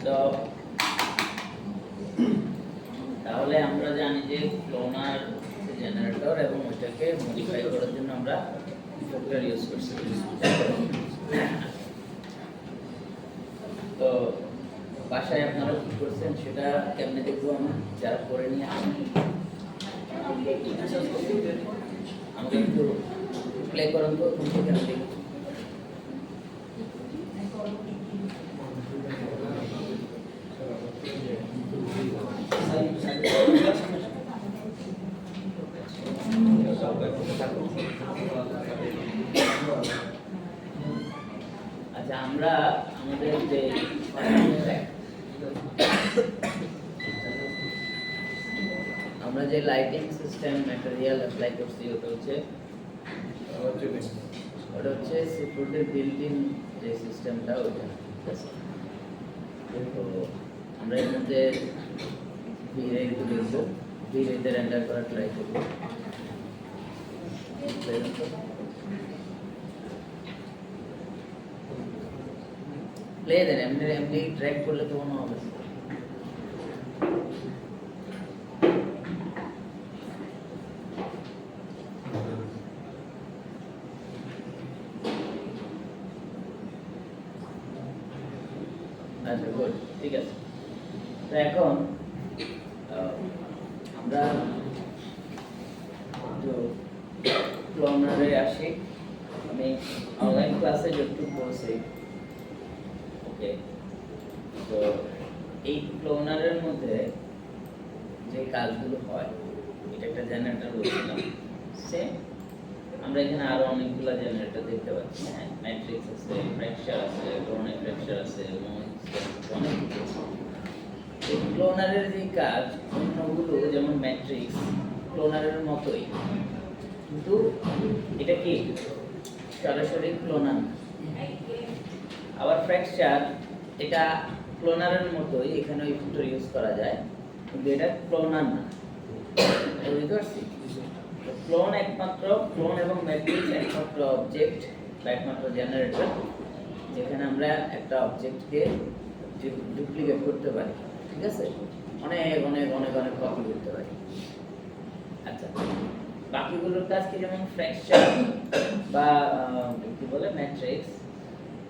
তো তাহলে আমরা জানি যে ক্লোনার জেনারেটর এবং ওইটাকে মডিফাই করার জন্য আমরা সফটওয়্যার ইউজ করছি। তো বাসায় আপনারা কি করছেন সেটা কেমনে দেখবো আমি, যারা করে নিয়ে আসেন আমাকে একটু প্লে করেন তো, তুমি কেন দেখবো। আচ্ছা, আমরা আমাদের যে আমরা যে লাইটিং সিস্টেম ম্যাটেরিয়াল অ্যাপ্লাই করছি ওটা হচ্ছে সিকিউরিটি বিল্ট ইন যে সিস্টেমটা ওইটা। তো আমরা এর মধ্যে ভিরে দেখবো, ভিরেতে রেন্ডার করার ট্রাই করবো। প্লে দেন, এমনি এমনি ট্র্যাক করলে তো কোনো হবে। আচ্ছা গুড, ঠিক আছে। তো এখন আমরা ক্লোনারে আসি। আমি অনলাইন ক্লাসে যতটুকু বলছি, ওকে। তো এই ক্লোনারের মধ্যে যে কাজগুলো হয়, এটা একটা জেনারেটর বলছিলাম, সেম আমরা এখানে আরো অনেকগুলো জেনারেটর দেখতে পাচ্ছি। হ্যাঁ, ম্যাট্রিক্স আছে, ফ্র্যাকচার আছে, ক্লোনার ফ্র্যাকচার আছে, ক্লোনারের যে কাজ অন্যগুলো যেমন ম্যাট্রিক্স ক্লোনারের মতোই, কিন্তু এটা কি সরাসরি ক্লোনার। আবার ফ্র্যাকচার এটা ক্লোনারের মতোই, এখানে ইফেক্টর ইউজ করা যায়, কিন্তু এটা ক্লোনার না। বুঝতে পারছি? ক্লোন একমাত্র ক্লোন এবং ম্যাট্রিক্স একমাত্র অবজেক্ট বা একমাত্র জেনারেটর যেখানে আমরা একটা অবজেক্টকে ডুপ্লিকেট করতে পারি। ঠিক আছে, অনেক অনেক অনেক অনেক কপি করতে পারি। আচ্ছা, বাকিগুলোর কাজ কি, যেমন ফ্র্যাকচার বা কি বলে ম্যাট্রিক্স,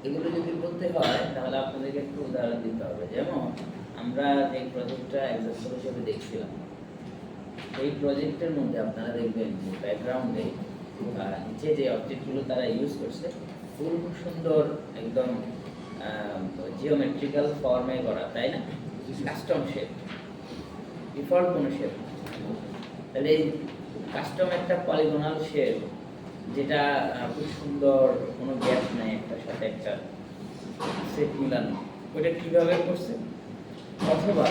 এগুলো যদি করতে হয় তাহলে আপনাদেরকে একটু উদাহরণ দিতে হবে। যেমন আমরা এই প্রজেক্টটা এক্সাম্পল হিসেবে দেখছিলাম, এই প্রজেক্টের মধ্যে আপনারা দেখবেন যে ব্যাকগ্রাউন্ডে নিচে যে অবজেক্টগুলো তারা ইউজ করছে খুব সুন্দর, একদম জিওমেট্রিক্যাল ফর্মে করা, তাই না? কাস্টম শেপ, ডিফল্ট কোনো শেপ। তাহলে এই কাস্টম একটা পলিগোনাল শেপ, যেটা খুব সুন্দর, কোনো গ্যাপ নাই, একটার সাথে একটা সেট মিলানো, ওটা কিভাবে করছে? অথবা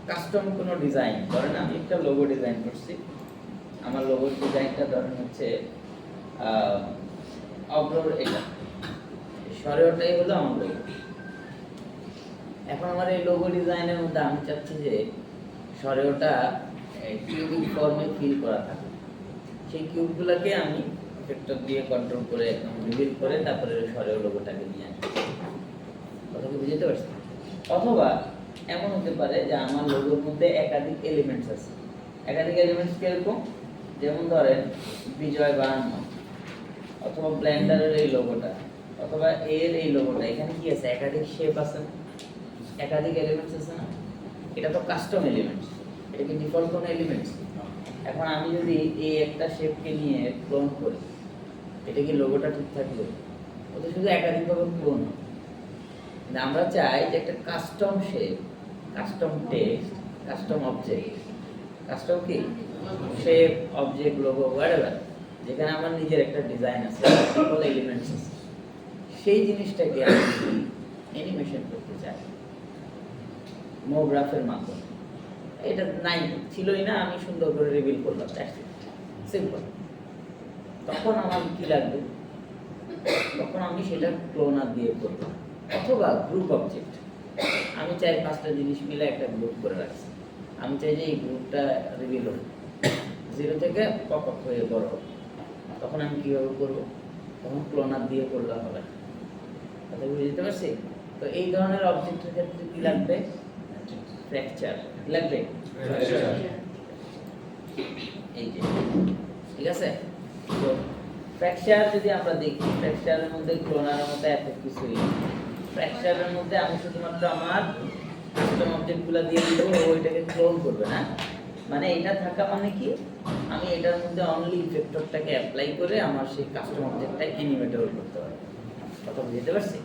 কাস্টম কোনো ডিজাইন, ধরেন আমি একটা লোগো ডিজাইন করছি, আমার লোগোর ডিজাইনটা ধরেন হচ্ছে অগ্রর, এটা সরেওটাই হলো আমার লোগো। এখন আমার এই লোগো ডিজাইনের মধ্যে আমি চাচ্ছি যে সরেওটা কিউবিক ফর্মে ফিল করা থাকে। সেই কিউবগুলোকে আমি ভেক্টর দিয়ে কন্ট্রোল করে একদম রিভিল করে তারপরে সরেও লোগোটাকে নিয়ে আসি। কথা কি বুঝতে পারছি? অথবা এমন হতে পারে যে আমার লোগোর মধ্যে একাধিক এলিমেন্টস আছে। একাধিক এলিমেন্টস কিরকম? যেমন ধরেন বিজয় বানানো, অথবা ব্লেন্ডারের এই লোগোটা, অথবা এর এই লোগোটা, এখানে কি আছে? একাধিক শেপ আছে, একাধিক এলিমেন্টস আছে না? এটা তো কাস্টম এলিমেন্টস, এটা কি ডিফল্ট কোনো এলিমেন্টস? এখন আমি যদি এই একটা শেপকে নিয়ে ক্লোন করি, এটা কি লোগোটা ঠিক থাকবে? ওটা শুধু একাধিকভাবে ক্লোন হবে। আমরা চাই যে একটা custom shape, custom text, custom object, custom কি শেপ, অবজেক্ট, লোগো, হোয়াটএভার, যেখানে আমার নিজের একটা ডিজাইন আছে, সকল এলিমেন্টস আছে, সেই জিনিসটাকে আমি অ্যানিমেশন করতে চাই মো গ্রাফের মাধ্যমে। এটা নাই, ছিলই না, আমি সুন্দর করে রিভিল করলাম, সিম্পল। তখন আমার কি লাগবে? তখন আমি সেটা ক্লোনার দিয়ে করব। অথবা গ্রুপ অবজেক্ট, আমি চাই 5টা জিনিস মিলে একটা গ্রুপ করে রাখছি, আমি চাই যে এই গ্রুপটা রিভিল হোক, 0 থেকে পপ আপ হয়ে বড় হোক। তখন আমি কিভাবে করব? তখন ক্লোনার দিয়ে করলে হবে। কথা বুঝতে পারছি? তো এই ধরনের অবজেক্টের ক্ষেত্রে কি লাগবে? ফ্র্যাকচার লাগবে। এই যে ঠিক আছে। তো ফ্র্যাকচার যদি আমরা দেখি, ফ্র্যাকচারের মধ্যে ক্লোনারের মধ্যে এত কিছুই। ফ্র্যাকচারের মধ্যে আমি শুধুমাত্র আমার কাস্টম অবজেক্টগুলো দিয়ে দিব, ওইটাকে ক্লোন করবে না। মানে এটা থাকা মানে কি, আমি এটার মধ্যে অনলি ইফেক্টরটাকে অ্যাপ্লাই করে আমার সেই কাস্টম অবজেক্টটা অ্যানিমেটেবল করতে পারবো। কথা বুঝতে পারছি?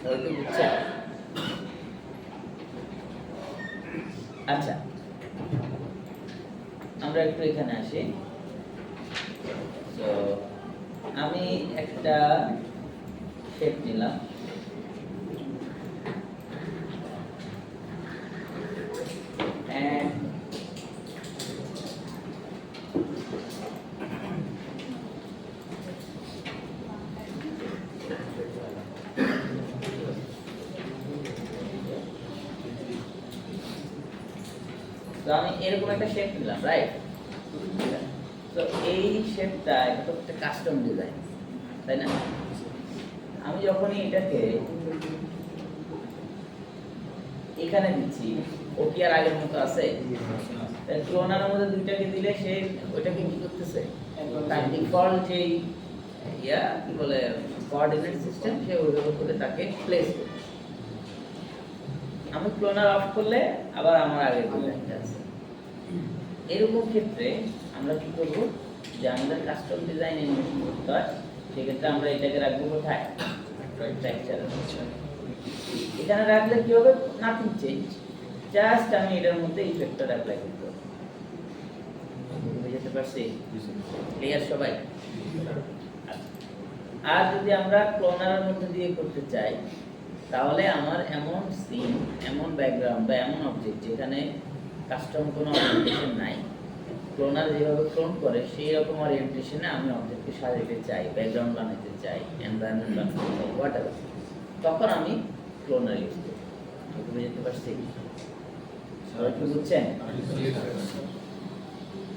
হয়তো বুঝছে। আচ্ছা, আমরা একটু এখানে আসি। তো আমি একটা শেপ নিলাম, তো আমি এরকম একটা শেপ নিলাম, রাইট? তো এই শেপটা এটা তো একটা কাস্টম ডিজাইন, তাই না? আমি যখনই এটাকে এখানে দিচ্ছি, ও কি আর আগের মতো আছে? ক্লোনারের মধ্যে দুইটাকে দিলে সে ওইটাকে কি করতেছে, তার ডিফল্ট যে কি বলে কোঅর্ডিনেট সিস্টেম, সে ওইভাবে করে তাকে প্লেস করবে। আমি ক্লোনার অফ করলে আবার আমার আগের ডিজাইনটা আছে। এরকম ক্ষেত্রে আমরা কি করব, যে আমাদের কাস্টম ডিজাইন অ্যানিমেশন করতে হয়, সেক্ষেত্রে আমরা এটাকে রাখবো কোথায়? ফ্র্যাকচারে। এখানে রাখলে কি হবে? নাথিং চেঞ্জ, জাস্ট আমি এটার মধ্যে ইফেক্টটা অ্যাপ্লাই করতে হবে। বুঝতে পারছি? ক্লিয়ার সবাই? আর যদি আমরা ক্লোনারের মধ্যে দিয়ে করতে চাই, তাহলে আমার এমন সিন, এমন ব্যাকগ্রাউন্ড বা এমন অবজেক্ট যেখানে কাস্টম কোনো অরিয়েন্টেশন নাই, ক্লোনার যেভাবে ক্লোন করে সেই রকম অরিয়েন্টেশনে আমি অবজেক্টকে সাজাতে চাই, ব্যাকগ্রাউন্ড বানাতে চাই, এনভায়রনমেন্ট বানাতে চাই, হোয়াটএভার, তখন আমি ক্লোনার ইউজ করি। বুঝতে পারছি? সবাই কি বুঝছেন?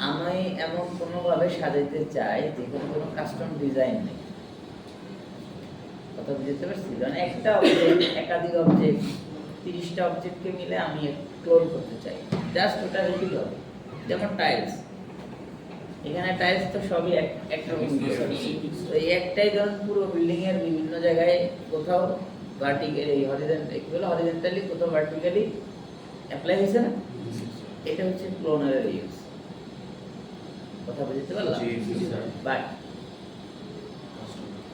আমি এমন কোনোভাবে সাজাইতে চাই যেখানে কোনো কাস্টম ডিজাইন নেই। কথা বুঝতে পারছি? কারণ একটা অবজেক্ট, একাধিক অবজেক্ট, 30টা অবজেক্টকে মিলে আমি ক্লোন করতে চাই, জাস্ট ওটা রিপিট হবে। যেমন টাইলস, এখানে টাইলস তো সবই একরকম, তো এই একটাই ধরুন পুরো বিল্ডিং এর বিভিন্ন জায়গায় কোথাও ভার্টিক্যালি, হরিজন্টালি, কোথাও ভার্টিক্যালি অ্যাপ্লাই হয়েছে না? এটা হচ্ছে ক্লোনারের ইউজ। কথা বুঝতে পারলাম? বাট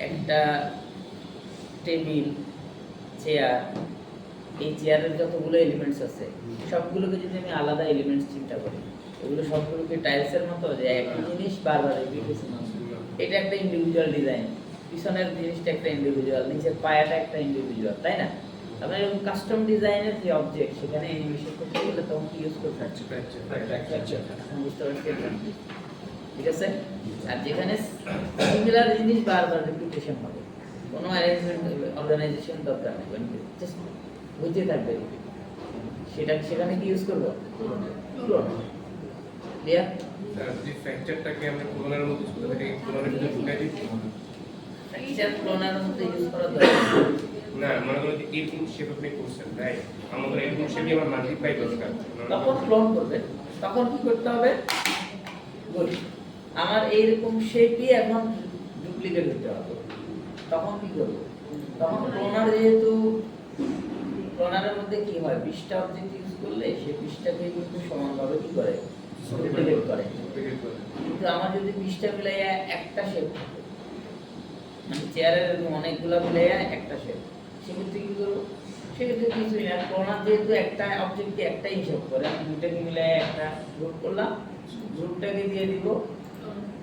একটা টেবিল, চেয়ার, এই চেয়ারের যতগুলো এলিমেন্টস আছে সবগুলোকে যদি আমি আলাদা এলিমেন্টস চিন্তা করি, এগুলো সবগুলোকে টাইলসের মতো যে একই জিনিস বারবার রিপিট হচ্ছে, এটা একটা ইন্ডিভিজুয়াল ডিজাইন। পিছনের জিনিসটা একটা ইন্ডিভিজুয়াল, নিচের পায়াটা একটা ইন্ডিভিজুয়াল, তাই না? আমরা এরকম কাস্টম ডিজাইনের যে অবজেক্ট, সেখানে অ্যানিমেশন করতে গেলে তখন কি ইউজ করতে হয়? বুঝতে পারছি? ঠিক আছে। আর যেখানে সিমিলার জিনিস বারবার রিপিটেশন হবে, কোনো অ্যারেঞ্জমেন্ট, অর্গানাইজেশন দরকার নেই, জাস্ট হইতে থাকবে, সেখানে কি ইউজ করবো? ক্লোন। ক্লিয়ার? স্যার, যদি ফ্র্যাকচারটাকে আমরা ক্লোনারের মধ্যে ইউজ করতে থাকি, ক্লোনারের ভিতরে ঢুকাই দিই? ফ্র্যাকচার ক্লোনারের মধ্যে ইউজ করা দরকার না, মনে করো যে এরকম শেপ আপনি করছেন, রাইট? আমাদের এরকম শেপই আমার মাল্টিপ্লাই দরকার। তখন ক্লোন করবে, তখন কি করতে হবে? বলি, আমার এইরকম শেপই এখন ডুপ্লিকেট হতে হবে, তখন কি করব? তখন ক্লোনার, যেহেতু ক্লোনারের মধ্যে কি হয়, 20টা অবজেক্ট ইউজ করলে সে 20টাকে কিন্তু সমানভাবে কি করে? ডুপ্লিকেট করে। কিন্তু আমার যদি 20টা মিলাইয়া একটা শেপ, মানে চেয়ারের অনেকগুলো মিলাইয়া একটা শেপ, সেক্ষেত্রে কি করবো? সেক্ষেত্রে কিছুই না, ক্লোনার যেহেতু একটা অবজেক্টকে একটাই হিসাব করে, আমি দুইটাকে মিলাইয়া একটা গ্রুপ করলাম, গ্রুপটাকে দিয়ে দিব,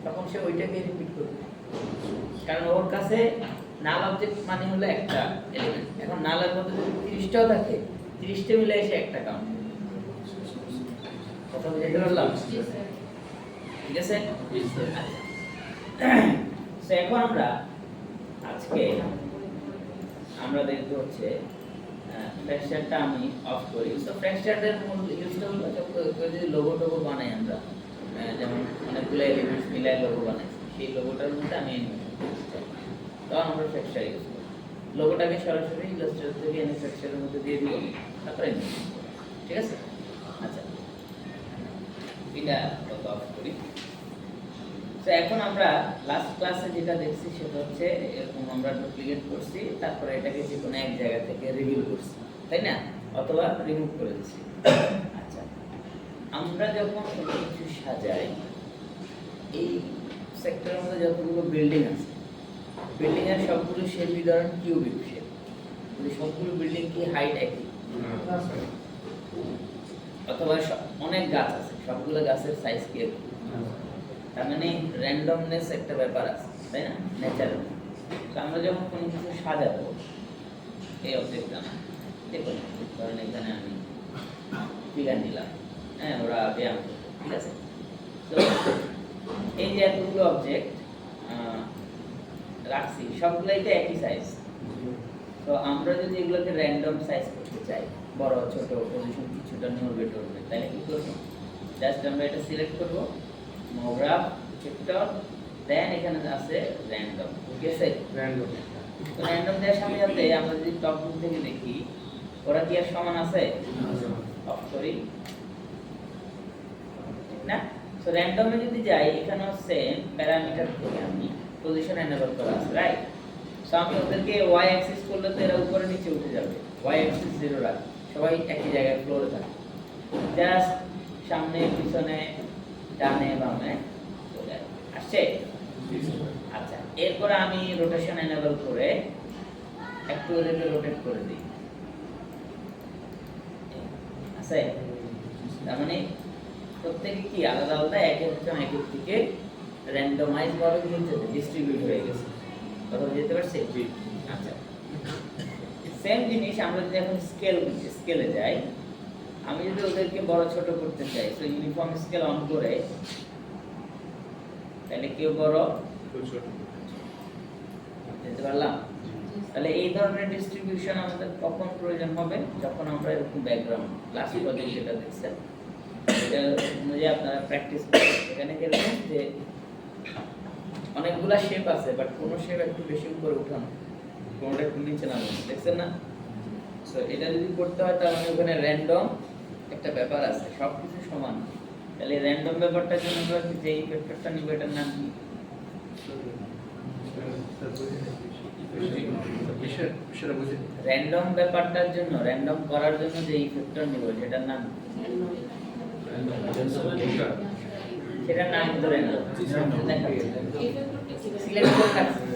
তখন সে ওইটাকে রিপিট করবে। কারণ ওর কাছে নাল অবজেক্ট মানে হলো একটা এলিমেন্ট। এখন নালের মধ্যে যদি 30টাও থাকে, 30টা মিলে এসে একটা কাউন্ট। কথা বুঝতে পারলাম? ঠিক আছে। তো এখন আজকে আমরা দেখবো হচ্ছে ফ্র্যাকচারটা আমি অফ করি। তো ফ্র্যাকচারের মূল ইউজটা হলো যদি লোগো টোগো বানাই আমরা, যেমন অনেকগুলো এলিমেন্টস মিলাই লোগো বানাই, সেই লোগোটার মধ্যে আমি অ্যানিমেশন করতে চাই, তখন আমরা ফ্র্যাকচার ইউজ করি। লোগোটাকে সরাসরি ইলাস্ট্রেটর থেকে এনে টেক্সচারের মধ্যে দিয়ে দিব, তারপরে এনে দিব। ঠিক আছে? আচ্ছা, এটা কত অফ করি। তো এখন আমরা লাস্ট ক্লাসে যেটা দেখছি সেটা হচ্ছে এরকম আমরা ডুপ্লিকেট করছি, তারপরে এটাকে যে কোনো এক জায়গা থেকে রিভিল করছি, তাই না? অথবা রিমুভ করে দিচ্ছি। আচ্ছা, আমরা যখন কোনো কিছু সাজাই, এই সেক্টরের মধ্যে যতগুলো বিল্ডিং আছে, বিল্ডিং এর সবগুলো শেপই ধরেন কিউবিক শেপ, সবগুলো বিল্ডিং কি হাইট একই, অথবা অনেক গাছ আছে, সবগুলো গাছের সাইজ কি একই, তার মানে র্যান্ডমনেস একটা ব্যাপার আছে, তাই না? ন্যাচারাল। তো আমরা যখন কোনো কিছু সাজাবো, এই অবজেক্টটা দেখুন, ধরেন এখানে আমি ফিগার নিলাম, হ্যাঁ, ওরা ব্যায়াম করবে, ঠিক আছে? তো এই যে এতগুলো অবজেক্ট রাখছি, সবগুলাই তো একই সাইজ। তো আমরা যদি এগুলোকে র্যান্ডম সাইজ করতে চাই, বড় ছোট পজিশন কিছুটা নড়বে টড়বে, তাহলে কি করবো? জাস্ট আমরা এটা সিলেক্ট করবো, মোগ্রাফ ভেক্টর, দেন এখানে আছে র্যান্ডম, ঠিক আছে? র্যান্ডম। তো র্যান্ডম দেওয়ার সাথে সাথে আমরা যদি টপ ভিউ থেকে দেখি, ওরা কি আর সমান আছে? অফ করি, ঠিক না? সো র্যান্ডমে যদি যাই, এখানেও সেম প্যারামিটার থেকে আমি পজিশন এনেবল করা আছে, রাইট? সো আমি ওদেরকে ওয়াই অ্যাক্সিস করলে তো এরা উপরে নিচে উঠে যাবে, ওয়াই অ্যাক্সিস 0 রাখ, সবাই একই জায়গায় ফ্লোরে থাকে, জাস্ট সামনে পিছনে ডানে বামে চলে আসছে। আচ্ছা, এরপরে আমি রোটেশন এনেবল করে একটু ওদেরকে রোটেট করে দিই, আছে? তার মানে প্রত্যেকে কি আলাদা আলাদা এক একজন এক এক দিকে র্যান্ডমাইজ ভাবে ডিস্ট্রিবিউট হয়ে গেছে, কথা বুঝতে পারছি? আচ্ছা, সেম জিনিস আমরা যদি এখন স্কেলে যাই, আমি যদি ওদেরকে বড় ছোট করতে চাই, তো ইউনিফর্ম স্কেল অন করে, তাহলে কেউ বড় বুঝতে পারলাম? তাহলে এই ধরনের ডিস্ট্রিবিউশন আমাদের কখন প্রয়োজন হবে? যখন আমরা এরকম ব্যাকগ্রাউন্ড ক্লাস প্রজেক্ট যেটা দেখছেন, এটা অনুযায়ী আপনারা প্র্যাকটিস করবেন। এখানে কিরকম যে অনেকগুলা শেপ আছে, বাট কোন শেপ একটু বেশি উপরে উঠানো, কোনটা একটু নিচে নামানো, দেখছেন না? সো এটা যদি করতে হয়, তার মানে ওখানে র্যান্ডম একটা ব্যাপার আছে, সবকিছু সমান। তাহলে র্যান্ডম ব্যাপারটার জন্য আমরা যে ইফেক্টরটা নিব, এটার নাম কি? র্যান্ডম ব্যাপারটার জন্য, র্যান্ডম করার জন্য যে ইফেক্টর নিব, সেটার নাম সেটার নাম তো র্যান্ডম। সিলেক্ট করে রাখছি,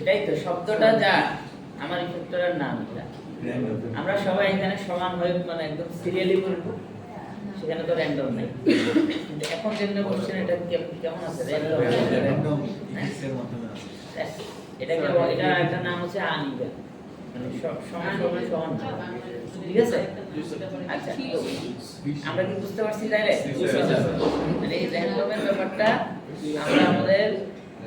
এটাই তো শব্দটা যা, আমার ইফেক্টরের নাম এটা। আমরা সবাই এখানে সমান হয়ে মানে একদম সিরিয়ালি করব, সেখানে তো র্যান্ডম নেই। কিন্তু এখন যেমন কোশ্চেন, এটা কেমন আছে? র্যান্ডম এর মাধ্যমে আছে। এটাকে এটা একটা নাম হচ্ছে আনইভেন, মানে সমান সমান, ঠিক আছে? আচ্ছা, আমরা কি বুঝতে পারছি তাইলে? মানে এই র্যান্ডমের ব্যাপারটা আমরা আমাদের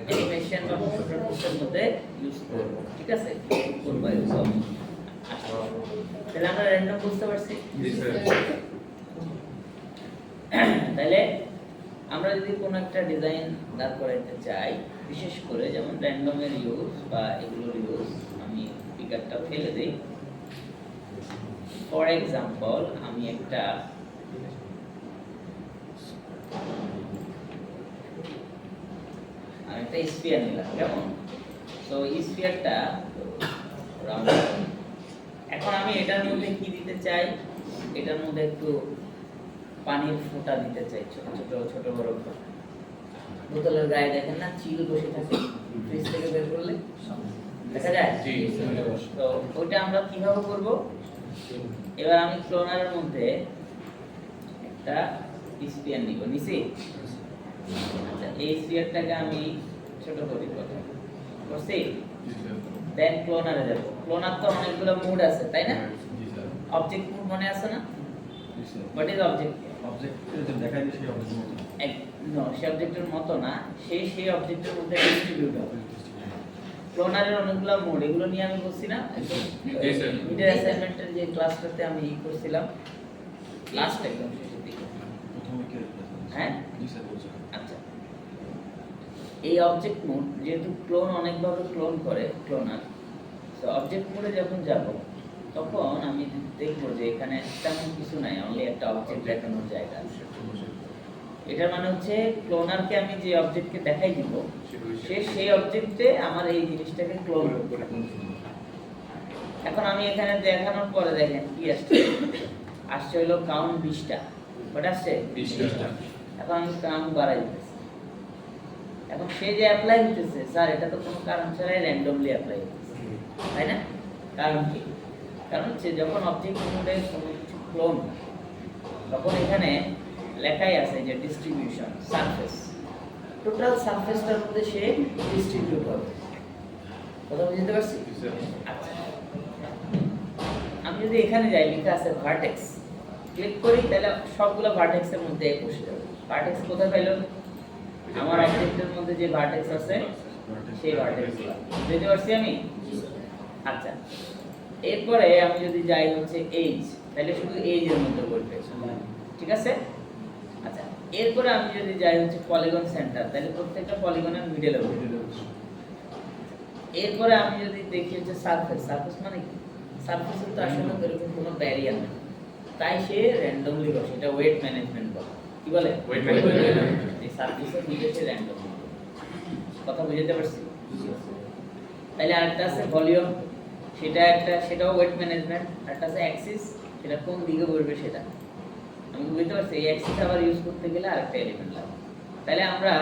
অ্যানিমেশন বা মোশন প্রসেসের মধ্যে ইউজ করব, ঠিক আছে? করব এরকম। তাহলে আমরা র্যান্ডম বুঝতে পারছি? জি স্যার। তাহলে আমরা যদি কোনো একটা ডিজাইন দাঁড় করাইতে চাই, বিশেষ করে যেমন র্যান্ডমের ইউজ বা এগুলোর ইউজ, আমি ফিগারটা ফেলে দিই। ফর এক্সাম্পল, আমি একটা স্ফিয়ার নিলাম, কেমন? তো স্ফিয়ারটা রাউন্ড, এখন আমি এটার মধ্যে কি দিতে চাই? এটার মধ্যে একটু পানির ফোঁটা দিতে চাই, ছোট ছোট ছোট বড় ফোঁটা। বোতলের গায়ে দেখেন না চিল বসে থাকে, ফ্রিজ থেকে বের করলে দেখা যায়। তো ওইটা আমরা কিভাবে করব? এবার আমি ক্লোনারের মধ্যে একটা স্ফিয়ার নিব, নিছি। আচ্ছা, এই স্ফিয়ারটাকে আমি ছোট করি, প্রথমে করছি, দেন ক্লোনারে যাব। ক্লোনার তো অনেকগুলো মুড আছে, তাই না? অবজেক্ট মুড মনে আছে না? What is object? অবজেক্টের যে দেখাই দিই সেই অবজেক্টের মতো নো, সেই অবজেক্টের মতো না, সেই অবজেক্টের মধ্যে ডিস্ট্রিবিউট হবে। ক্লোনারের অনেকগুলো মোড, এগুলো নিয়ে আমি বলছি না মিডের অ্যাসাইনমেন্টের যে ক্লাসটাতে আমি করছিলাম, লাস্ট একদম শেষের দিকে। প্রথমে কি হ্যাঁ, জি স্যার বলছেন। আচ্ছা, এই অবজেক্ট মোড যেহেতু ক্লোন অনেকভাবে ক্লোন করে ক্লোনার, তো অবজেক্ট মোডে যখন যাব তখন আমি দেখবো যে এখানে তেমন কিছু নাই, অনলি একটা অবজেক্ট দেখানোর জায়গা আছে। এটার মানে হচ্ছে ক্লোনারকে আমি যে অবজেক্টকে দেখাই দিব সে সেই অবজেক্টে আমার এই জিনিসটাকে ক্লোন করবে। এখন আমি এখানে দেখানোর পরে দেখেন কি আসছে, আসছে হলো কাউন্ট 20টা। কটা আসছে? 20টা। এখন আমি কাউন্ট বাড়াই দিতেছি। এখন সে যে অ্যাপ্লাই হইতেছে, স্যার এটা তো কোনো কারণ ছাড়াই র্যান্ডমলি অ্যাপ্লাই হইতেছে, তাই না? কারণ কি? কারণ হচ্ছে যখন অবজেক্ট মোডে কোনো কিছু ক্লোন তখন এখানে লেখাই আছে যে ডিস্ট্রিবিউশন সারফেস, টোটাল সারফেসটার মধ্যে সে ডিস্ট্রিবিউট হবে। কথা বুঝতে পারছি? আচ্ছা, আমি যদি এখানে যাই লেখা আছে ভার্টেক্স, ক্লিক করি তাহলে সবগুলো ভার্টেক্সের মধ্যে বসে যাবে। ভার্টেক্স কোথায় পাইল? আমার অবজেক্টের মধ্যে যে ভার্টেক্স আছে সেই ভার্টেক্সগুলো বুঝতে পারছি আমি। আচ্ছা, এরপরে আমি যদি যাই হচ্ছে এজ, তাহলে শুধু এজের মধ্যে বলবে, ঠিক আছে? আচ্ছা, এরপরে আমি যদি যাই হচ্ছে পলিগন সেন্টার, তাহলে প্রত্যেকটা পলিগনের মিডলে বলবে। এরপরে আমি যদি দেখি হচ্ছে সারফেস, সারফেস মানে কি? সারফেসের তো আসলে এরকম কোনো ব্যারিয়ার নেই, তাই সে র্যান্ডমলি বসে। এটা ওয়েট ম্যানেজমেন্ট বলে। কি বলে? Wait management. এই সারফেসের মধ্যে সে র্যান্ডম। কথা বুঝতে পারছি? তাহলে আরেকটা আছে ভলিউম, সেটাও ওয়েট ম্যানেজমেন্ট। আরেকটা আছে অ্যাক্সিস, সেটা কোন দিকে বলবে সেটা। আমি বুঝতে পারছি এই অ্যাক্সিস আবার ইউজ করতে গেলে আরেকটা এলিমেন্ট লাগবে। তাহলে আমরা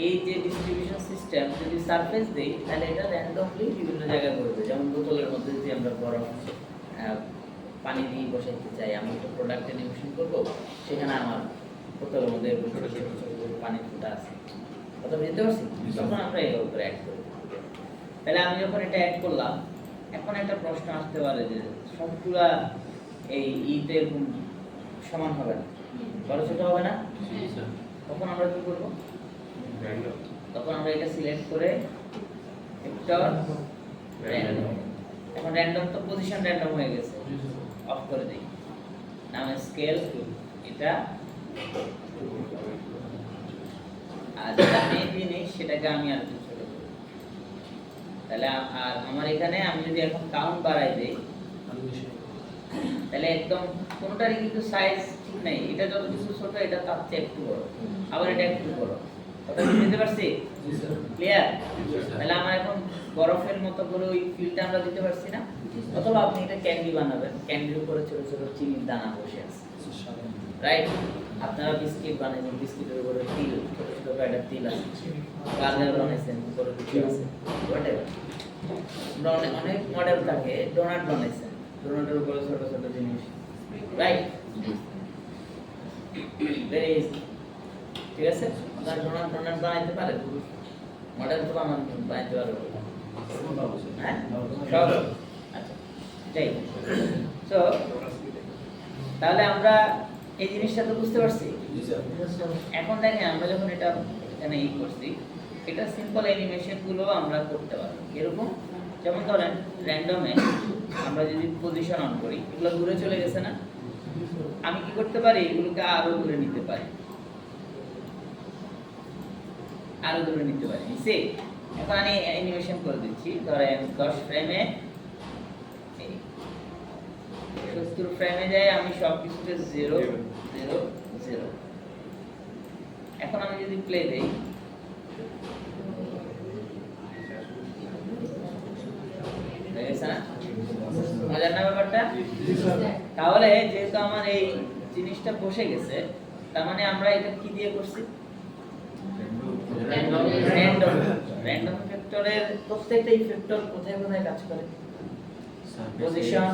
এই যে ডিস্ট্রিবিউশন সিস্টেম যদি সারফেস দেই তাহলে এটা র্যান্ডমলি বিভিন্ন জায়গায় করবে। যেমন বোতলের মধ্যে যদি আমরা বরফ পানি দিয়ে বসাইতে চাই, আমি একটা প্রোডাক্ট অ্যানিমেশন করবো, সেখানে আমার বোতলের মধ্যে ছোট ছোট পানি ফুটা আছে। কথা বুঝতে পারছি? তখন আমরা এর উপরে অ্যাড করব। তাহলে আমি যখন এটা অ্যাড করলাম, এখন একটা প্রশ্ন আসতে পারে যে সবগুলা এই ইতে সমান হবে না, বড় ছোট হবে না? তখন আমরা কি করব? তখন আমরা এটা সিলেক্ট করে ভেক্টর র্যান্ডম, এখন র্যান্ডম তো পজিশন র্যান্ডম হয়ে গেছে, অফ করে দেই। নাম স্কেল এটা, আর যেটা মেইনলি নেই সেটাকে আমি আর একটু ছোট করব। তাহলে আর আমার এখানে আমি যদি এখন কাউন্ট বাড়াই দেই তাহলে একদম কোনটারই কিন্তু সাইজ ঠিক নাই। এটা যত কিছু ছোট এটা তার চেয়ে একটু বড়, আবার এটা একটু বড়। কথা বুঝতে পারছি? ক্লিয়ার? তাহলে আমার এখন বরফের মতো করে ওই ফিলটা আমরা দিতে পারছি না। অথবা আপনি এটা ক্যান্ডি বানাবেন, ক্যান্ডির উপরে ছোট ছোট চিনির দানা বসে আছে, রাইট? আপনারা বিস্কিট বানাবেন, বিস্কিটের উপরে তিল, ছোট ছোট কয়েকটা তিল আছে, গাজর বানাইছেন, উপরে কিছু আছে, হোয়াটএভার। অনেক মডেল থাকে, ডোনাট বানাইছেন, ডোনাটের উপরে ছোট ছোট জিনিস, রাইট? ভেরি ইজি, ঠিক আছে? আপনারা ডোনাট বানাইতে পারেন, মডেল তো বানাইতে পারবেন, হ্যাঁ? সব আচ্ছা, যাই। তো তাহলে আমরা এই জিনিসটা তো বুঝতে পারছি। এখন দেখেন আমরা যখন এটা এখানে করছি, এটা সিম্পল অ্যানিমেশন গুলো আমরা করতে পারবো। এরকম যেমন ধরেন র্যান্ডমে আমরা যদি পজিশন অন করি, এগুলো দূরে চলে গেছে না? আমি কি করতে পারি? এগুলোকে আরো দূরে নিতে পারি, আরো দূরে নিতে পারি। সে এখন আমি অ্যানিমেশন করে দিচ্ছি, ধরেন 10 ফ্রেমে 70 ফ্রেমে যায়, আমি সবকিছুতে 0 0 0। এখন আমি যদি প্লে দেই, দেখেছেন না মজার না ব্যাপারটা? তাহলে যেহেতু আমার এই জিনিসটা বসে গেছে, তার মানে আমরা এটা কি দিয়ে করছি? র্যান্ডম ফ্যাক্টরের প্রত্যেকটা ফ্যাক্টর কোথায় কোথায় কাজ করে? পজিশন,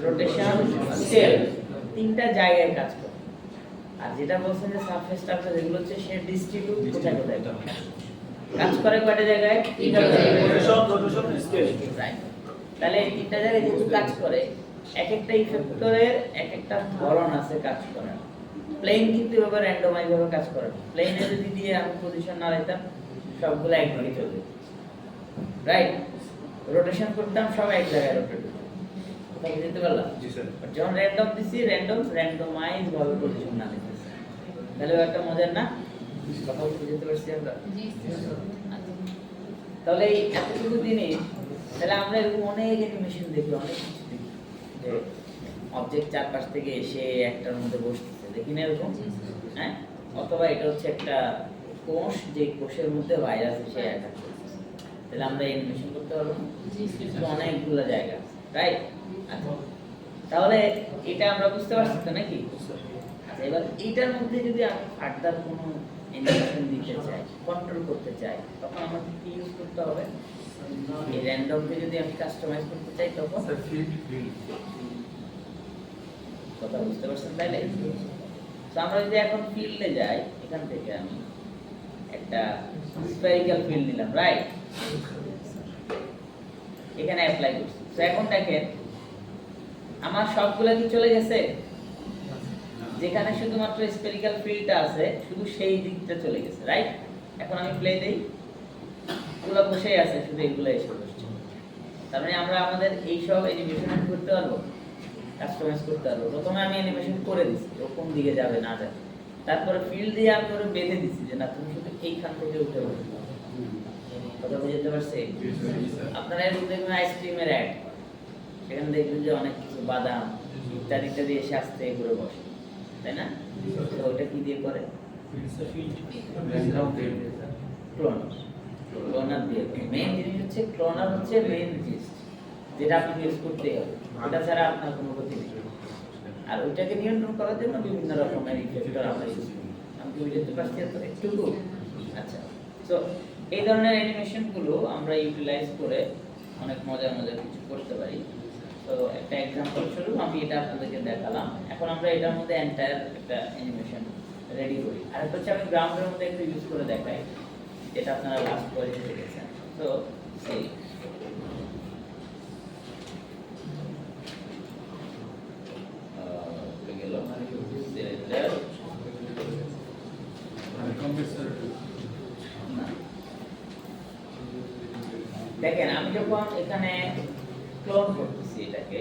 রোটেশন, স্কেল, তিনটা জায়গায় কাজ করে। আর যেটা বলছেন যে সারফেস টারফেস, এগুলো হচ্ছে সে ডিস্ট্রিবিউট কোথায় কোথায় কাজ করে, কয়টা জায়গায়? তিনটা জায়গায়, পজিশন, রোটেশন, স্কেল, রাইট? তাহলে এই তিনটা জায়গায় যেহেতু কাজ করে, এক একটা ইফেক্টরের এক একটা ধরন আছে কাজ করার। প্লেন কিন্তু এভাবে র্যান্ডমাইজ ভাবে কাজ করে না। প্লেনে যদি দিয়ে আমি পজিশন না রাখতাম, সবগুলো একদিকে চলে যেত, রাইট? রোটেশন করতাম, সব এক জায়গায় রোটেট হতো। কথা বুঝতে পারলাম? জি স্যার। যখন র্যান্ডম দিছি, র্যান্ডমাইজ ভাবে পজিশন না দিতেছি, তাহলে একটা মজার না? কথা বুঝতে পারছি আমরা? তাহলে এই এতটুকু জিনিস, তাহলে আমরা এরকম অনেক অ্যানিমেশন দেখি, অনেক কিছু দেখি যে অবজেক্ট চারপাশ থেকে এসে একটার মধ্যে বসতেছে, দেখি না এরকম? হ্যাঁ, অথবা এটা হচ্ছে একটা কোষ, যে কোষের মধ্যে ভাইরাস এসে অ্যাটাক করতেছে, তাহলে আমরা অ্যানিমেশন করতে পারবো না? অনেকগুলো জায়গা, রাইট? আচ্ছা, তাহলে এটা আমরা বুঝতে পারছি তো নাকি? আচ্ছা, এবার এইটার মধ্যে যদি আমি ফার্দার কোনো অ্যানিমেশন দিতে চাই, কন্ট্রোল করতে চাই, তখন আমাকে কি ইউজ করতে হবে? এই র্যান্ডমকে যদি আমি কাস্টমাইজ করতে চাই, তখন কথা বুঝতে পারছেন তাইলে? তো আমরা যদি এখন ফিল্ডে যাই, এখান থেকে আমি একটা স্ফেরিক্যাল ফিল্ড নিলাম, রাইট? এখানে অ্যাপ্লাই করছি। তো এখন দেখেন আমার সবগুলা কি চলে গেছে? যেখানে শুধুমাত্র স্ফেরিক্যাল ফিল্ডটা আছে, শুধু সেই দিকটা চলে গেছে, রাইট? এখন আমি প্লে দেই, এগুলো বসেই আছে, শুধু এগুলো এসে বসছে। তার মানে আমরা আমাদের এই সব অ্যানিমেশন করতে পারবো, কাস্টমাইজ করতে পারবো। প্রথমে আমি অ্যানিমেশন করে দিছি ও কোন দিকে যাবে না যাবে, তারপরে ফিল্ড দিয়ে আমি ওরে বেঁধে দিছি যে না তুমি শুধু এইখান থেকে উঠে বসে। কথা বুঝতে পারছি? আপনারা এরকম দেখবেন আইসক্রিমের অ্যাড, সেখানে দেখবেন যে অনেক কিছু বাদাম ইত্যাদি ইত্যাদি এসে আস্তে করে বসে, তাই না? তো ওটা কি দিয়ে করে? ক্লোনার দিয়ে। মেইন জিনিস হচ্ছে ক্লোনার, হচ্ছে মেইন জিনিস যেটা আপনাকে ইউজ করতেই হবে, ওটা ছাড়া আপনার কোনো গতি নেই। আর ওইটাকে নিয়ন্ত্রণ করার জন্য বিভিন্ন রকমের ইফেক্টর আমরা ইউজ করি। আমি কি বুঝতে পারছি তো একটু? আচ্ছা, তো এই ধরনের অ্যানিমেশনগুলো আমরা ইউটিলাইজ করে অনেক মজার মজার কিছু করতে পারি। তো একটা এক্সাম্পল স্বরূপ আমি এটা আপনাদেরকে দেখালাম। এখন আমরা এটার মধ্যে এন্টায়ার একটা অ্যানিমেশন রেডি করি। আর একটা হচ্ছে আমি গ্রাউন্ডের মধ্যে একটু ইউজ করে দেখাই, যেটা আপনারা লাস্ট পর্যায়ে দেখেছেন। তো সেই দেখেন আমি যখন এখানে ক্লোন করতেছি এটাকে,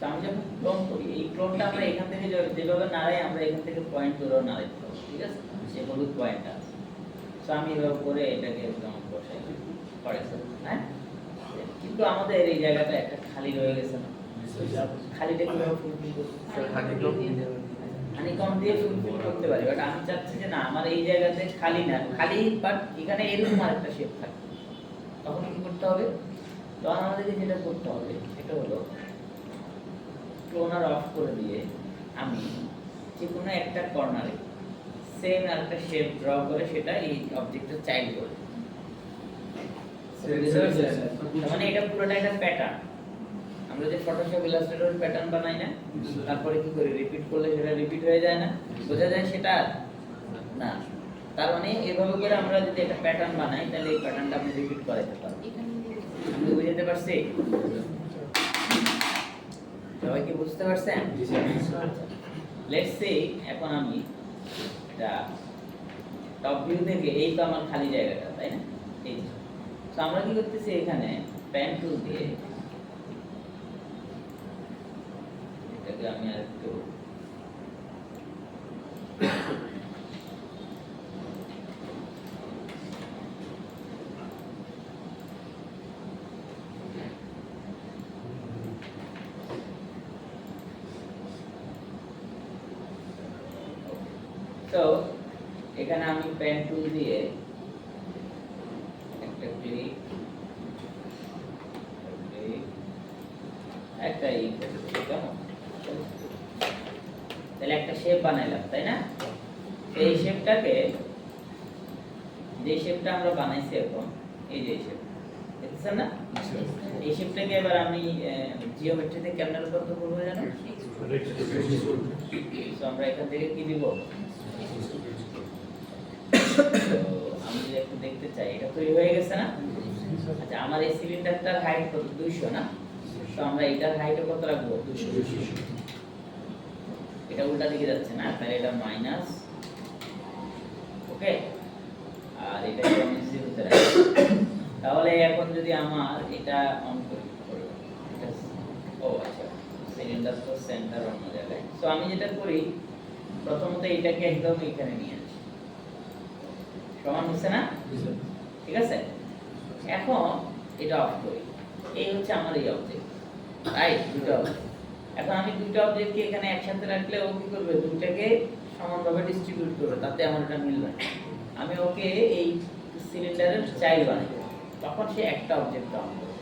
আমি যখন ক্লোন করি, এই ক্লোনটা আমরা এখান থেকে যেভাবে নাড়াই, আমরা এখান থেকে পয়েন্ট ধরেও নাড়াইতে পারবো, ঠিক আছে? সে হলুদ পয়েন্টটা আছে, তো আমি এভাবে করে এটাকে একদম বসাই করেছে, হ্যাঁ? কিন্তু আমাদের এই জায়গাটা একটা খালি রয়ে গেছে না? খালিটা কিভাবে ফুলফিল করতে? হানিকম দিয়ে ফুলফিল করতে পারি, বাট আমি চাচ্ছি যে না, আমার এই জায়গাতে খালি না, খালি বাট এখানে এরকম আরেকটা শেপ থাকে। তখন কি করতে হবে? তখন আমাদেরকে যেটা করতে হবে সেটা হলো ক্লোনার অফ করে দিয়ে আমি যে কোনো একটা কর্নারে সেম আরেকটা শেপ ড্র করে সেটা এই অবজেক্টের চাইল্ড করে, মানে এটা পুরোটা একটা প্যাটার্ন। আমরা যে ফটোশপ ইলাস্ট্রেটর প্যাটার্ন বানাই না, তারপরে কি করি, রিপিট করলে সেটা রিপিট হয়ে যায় না, বোঝা যায় সেটা না। তার মানে এভাবে করে আমরা যদি একটা প্যাটার্ন বানাই, তাহলে এই প্যাটার্নটা আপনি রিপিট করাতে পারবেন। আপনি বুঝতে পারছি? সবাই কি বুঝতে পারছেন? লেটস সে এখন আমি এটা টপ ভিউ থেকে, এই তো আমার খালি জায়গাটা, তাই না? এই তো আমরা কি করতেছি, এখানে পেন টুল দিয়ে এটাকে আমি আরেকটু তো এখানে আমি পেন টুল দিয়ে একটা ক্লিক একটা তাহলে একটা শেপ বানাইলাম, তাই না? এই শেপটাকে, যে শেপটা আমরা বানাইছি এখন, এই যে শেপ দেখছেন না, এই শেপটাকে এবার আমি জিওমেট্রিতে কেমনে রূপান্তর করবো জানো? তো আমরা এখান থেকে কি দিব, আমি যদি একটু দেখতে চাই, এটা তৈরি হয়ে গেছে না? আচ্ছা, আমার এই সিলিন্ডারটার হাইট কত? 200 না? তো আমরা এটার হাইট কত রাখবো? 200। এটা উল্টা দিকে যাচ্ছে না, তাহলে এটা মাইনাস, ওকে, আর এটা আমি 0 তে রাখবো। তাহলে এখন যদি আমার এটা অন করি, এটা ও আচ্ছা সেই সিলিন্ডার তো সেন্টার অন্য জায়গায়। সো আমি যেটা করি প্রথমত এটাকে একদম এখানে নিয়ে আসি, সমান হচ্ছে না? ঠিক আছে, এখন এটা অফ করি। এই হচ্ছে আমার এই অবজেক্ট, রাইট? দুটো অবজেক্ট। এখন আমি দুটো অবজেক্টকে এখানে একসাথে রাখলে ও কি করবে, দুটাকে সমানভাবে ডিস্ট্রিবিউট করবে, তাতে আমার এটা মিলবে না। আমি ওকে এই সিলিন্ডারের চাইল্ড বানাই, তখন সে একটা অবজেক্ট কাউন্ট করবে।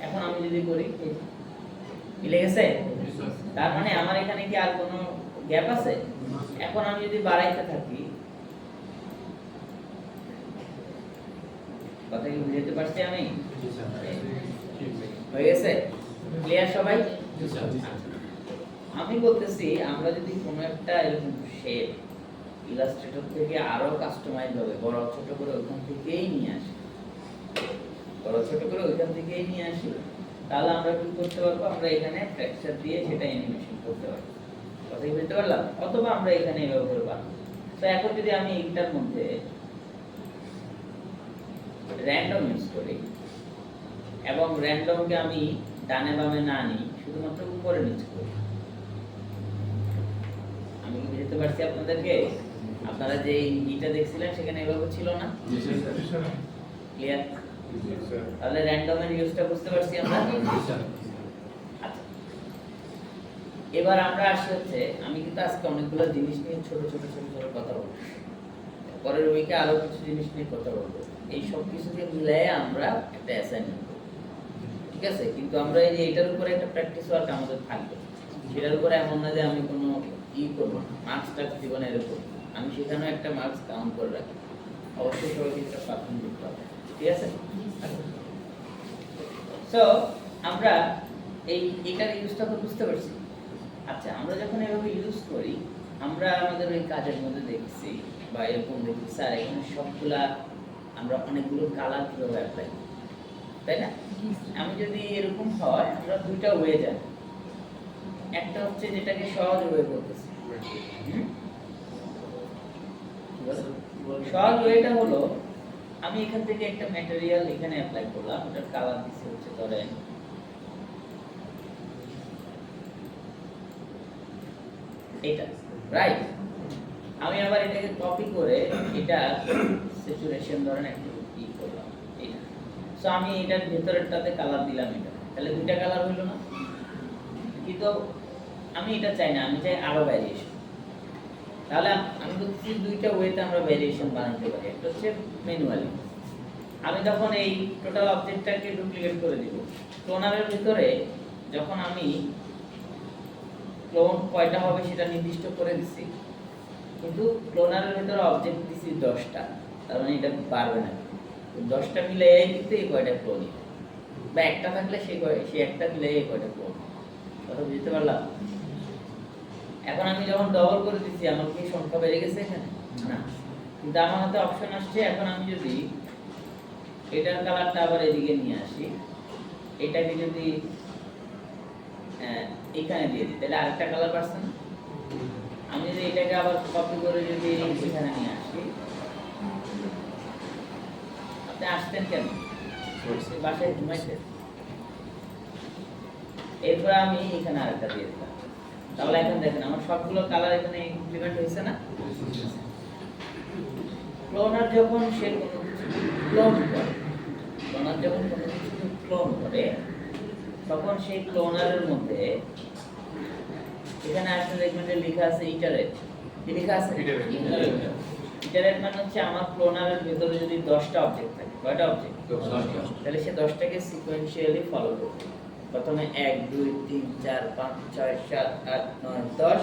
এখন আমি যদি করি, এই যে, মিলে গেছে? তার মানে আমার এখানে কি আর কোনো গ্যাপ আছে? এখন আমি যদি বাড়াইতে থাকি, কথা কি বুঝতে পারছি আমি? হয়ে গেছে? ক্লিয়ার সবাই? আমি বলতেছি আমরা যদি কোনো একটা এরকম শেপ ইলাস্ট্রেটর থেকে আরো কাস্টমাইজ হবে, বড় ছোট করে ওখান থেকেই নিয়ে আসি, তাহলে আমরা কি করতে পারবো, আমরা এখানে টেক্সচার দিয়ে সেটা অ্যানিমেশন করতে পারবো। কথা কি বুঝতে পারলাম? অথবা আমরা এখানে এভাবে করে বানাবো। তো এখন যদি আমি এইটার মধ্যে র্যান্ডম ইউজ করি এবং র্যান্ডমকে আমি ডানে বামে না নিই, শুধুমাত্র উপরে নিচ করি, আমি কি বুঝতে পারছি আপনাদেরকে? আপনারা যে ইটা দেখছিলেন সেখানে এভাবে ছিল না? ক্লিয়ার? তাহলে র্যান্ডমের ইউজটা বুঝতে পারছি আমরা। আচ্ছা, এবার আমরা আসি হচ্ছে, আমি কিন্তু আজকে অনেকগুলো জিনিস নিয়ে ছোট ছোট কথা বলবো, পরের উইকে আরো কিছু জিনিস নিয়ে কথা বলবো। এই সব কিছুকে মিলিয়ে আমরা একটা অ্যাসাইনমেন্ট করব, ঠিক আছে? কিন্তু আমরা এই যে এটার উপরে একটা প্র্যাকটিস ওয়ার্ক আমাদের থাকবে, সেটার উপরে এমন না যে আমি কোনো করব না, মার্কসটা জীবনে এরকম আমি সেখানেও একটা মার্কস কাউন্ট করে রাখি। অবশ্যই সবাইকে একটা পারফর্ম করতে হবে, ঠিক আছে? সো আমরা এটার ইউজটা তো বুঝতে পারছি। আচ্ছা, আমরা যখন এভাবে ইউজ করি, আমরা আমাদের ওই কাজের মধ্যে দেখছি বা এরকম দেখছি, স্যার এখানে সবগুলা আমরা অনেকগুলো কালার কিভাবে অ্যাপ্লাই করি, তাই না? আমি যদি এরকম হয়, আমরা দুইটা ওয়ে জানি। একটা হচ্ছে যেটাকে সহজ ওয়ে বলতেছি, সহজ ওয়েটা হলো আমি এখান থেকে একটা ম্যাটেরিয়াল এখানে অ্যাপ্লাই করলাম, ওটার কালার দিচ্ছি হচ্ছে ধরেন এটা, রাইট? আমি আবার এটাকে কপি করে এটা স্যাচুরেশন ধরেন একটু কি করলাম এটা। সো আমি এটার ভেতরেরটাতে কালার দিলাম এটা, তাহলে দুইটা কালার হলো না? কিন্তু আমি এটা চাই না, আমি চাই আরো ভ্যারিয়েশন। তাহলে আমি বলছি দুইটা ওয়েতে আমরা ভ্যারিয়েশন বানাতে পারি। একটা হচ্ছে ম্যানুয়ালি, আমি তখন এই টোটাল অবজেক্টটাকে ডুপ্লিকেট করে দিব। ক্লোনারের ভিতরে যখন আমি ক্লোন কয়টা হবে সেটা নির্দিষ্ট করে দিছি, কিন্তু ক্লোনারের ভিতরে অবজেক্ট দিছি 10টা, তার মানে এটা পারবে না। 10টা মিলে কিন্তু এই কয়টা ক্লোন, বা একটা থাকলে সেই একটা মিলে এই কয়টা ক্লোন। কথা বুঝতে পারলাম? এখন আমি যখন ডবল করে দিচ্ছি, আমার কি সংখ্যা বেড়ে গেছে এখানে? না, কিন্তু আমার হাতে অপশন আসছে। এখন আমি যদি এটার কালারটা আবার এদিকে নিয়ে আসি, এটাকে যদি এখানে দিয়ে দিই, তাহলে আরেকটা কালার পাচ্ছে না? আমি যদি এটাকে আবার কপি করে যদি এখানে নিয়ে আসি, আপনি আসতেন কেন? বাসায় ঘুমাইতেন। এরপর আমি এখানে আরেকটা দিয়ে দিলাম, তাহলে এখন দেখেন আমার সবগুলো কালার এখানে ইমপ্লিমেন্ট হয়েছে না? ক্লোনার যখন সে কোনো কিছু ক্লোন করে, তখন সেই ক্লোনারের মধ্যে এখানে আসলে দেখবেন যে লেখা আছে ইটারেট। কি লেখা আছে? ইটারেট মানে হচ্ছে আমার ক্লোনারের ভিতরে যদি 10টা অবজেক্ট থাকে, কয়টা অবজেক্ট? 10টা। তাহলে সে 10টাকে সিকোয়েন্সিয়ালি ফলো করবে। প্রথমে 1 2 3 4 5 6 7 8 9 10,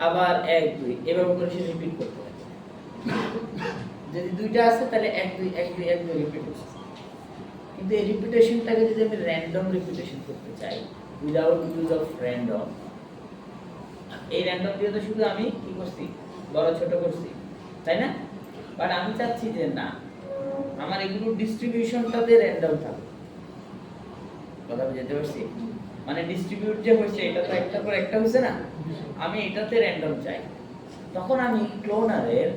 আবার 1 2, এভাবে করে সে রিপিট করতে থাকে। যদি দুইটা আছে তাহলে 1 2 1 2 1 2 রিপিট হচ্ছে। কিন্তু এই রিপিটেশনটাকে যদি আমি র্যান্ডম রিপিটেশন করতে চাই, উইদাউট ইউজ অফ র্যান্ডম, এই র্যান্ডম দিয়ে তো শুধু আমি কি করছি, বড় ছোট করছি, তাই না? বাট আমি চাচ্ছি যে না, আমার এগুলো ডিস্ট্রিবিউশনটাতে র্যান্ডম থাকবে। কথা বুঝতে পারছি? মানে ডিস্ট্রিবিউট যে হচ্ছে, এটা তো একটার পর একটা হচ্ছে না, আমি এটাতে র্যান্ডম চাই। তখন আমি ক্লোনারের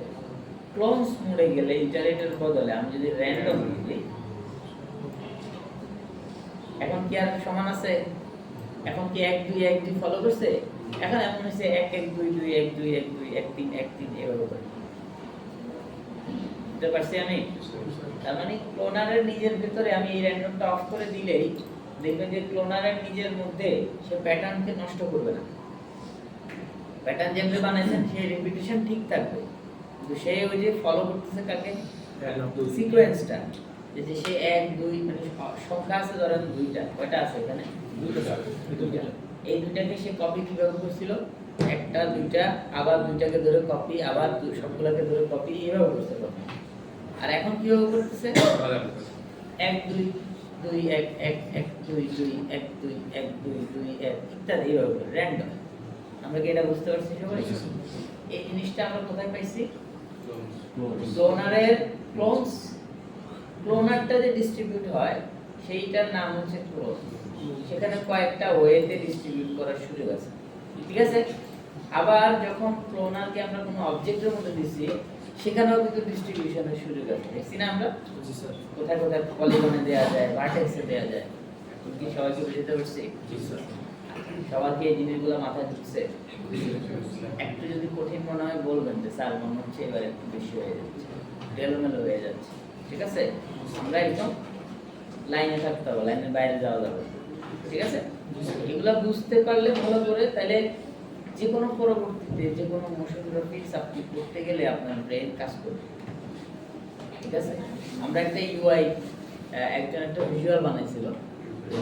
ক্লোনস মোডে গেলে ইটারেটের বদলে আমি যদি র্যান্ডম দিই, এখন কি আর সমান আছে? এখন কি 1 2 1 2 ফলো করছে? এখন এমন হচ্ছে 1 1 2 2 1 2 1 2 1 3 1 3 এভাবে করে। বুঝতে পারছি আমি? তার মানে ক্লোনারের নিজের ভিতরে আমি এই র্যান্ডমটা অফ করে দিলেই দেখবেন যে ক্লোনারের নিজের মধ্যে সে প্যাটার্নকে নষ্ট করবে না। প্যাটার্ন যেভাবে বানাইছেন সেই রিপিটিশন ঠিক থাকবে, কিন্তু সে ওই যে ফলো করতেছে কাকে, সিকোয়েন্সটা, যে সে 1 2 মানে সংখ্যা আছে ধরেন দুইটা, কয়টা আছে এখানে? দুইটা। এই দুইটাকে সে কপি কিভাবে করছিল? একটা দুইটা আবার দুইটাকে ধরে কপি, আবার সবগুলোকে ধরে কপি, এইভাবে করছে প্রথমে। আর এখন কিভাবে করতেছে? 1 2 2 1 1 1 2 2 1 2 1 2 2 1 ইত্যাদি এইভাবে র্যান্ডম। আমরা কি এটা বুঝতে পারছি সবাই? এই জিনিসটা আমরা কোথায় পাইছি? ক্লোনারের ক্লোনস। ক্লোনারটা যে ডিস্ট্রিবিউট হয় সেইটার নাম হচ্ছে ক্লোন। সেখানে কয়েকটা ওয়েতে ডিস্ট্রিবিউট করার সুযোগ আছে, ঠিক আছে? আবার যখন ক্লোনারকে আমরা কোনো অবজেক্টের মধ্যে দিছি সেখানেও কিন্তু ডিস্ট্রিবিউশনের সুযোগ আছে। দেখছি না আমরা কোথায় কোথায় পলিগনে দেওয়া যায়, ভার্টেক্সে দেওয়া যায়। কি সবাইকে বুঝতে পারছি? সবার কি এই জিনিসগুলো মাথায় ঢুকছে? একটু যদি কঠিন মনে হয় বলবেন যে স্যার মনে হচ্ছে এবার একটু বেশি হয়ে যাচ্ছে, এলোমেলো হয়ে যাচ্ছে, ঠিক আছে? আমরা একদম লাইনে থাকতে হবে, লাইনের বাইরে যাওয়া যাবে, ঠিক আছে? এগুলা বুঝতে পারলে ভালো করে, তাহলে যে কোনো পরবর্তীতে যে কোনো মোশন গ্রাফিক্স আপনি করতে গেলে আপনার ব্রেন কাজ করবে, ঠিক আছে? আমরা একটা ইউআই একজন একটা ভিজুয়াল বানাইছিল,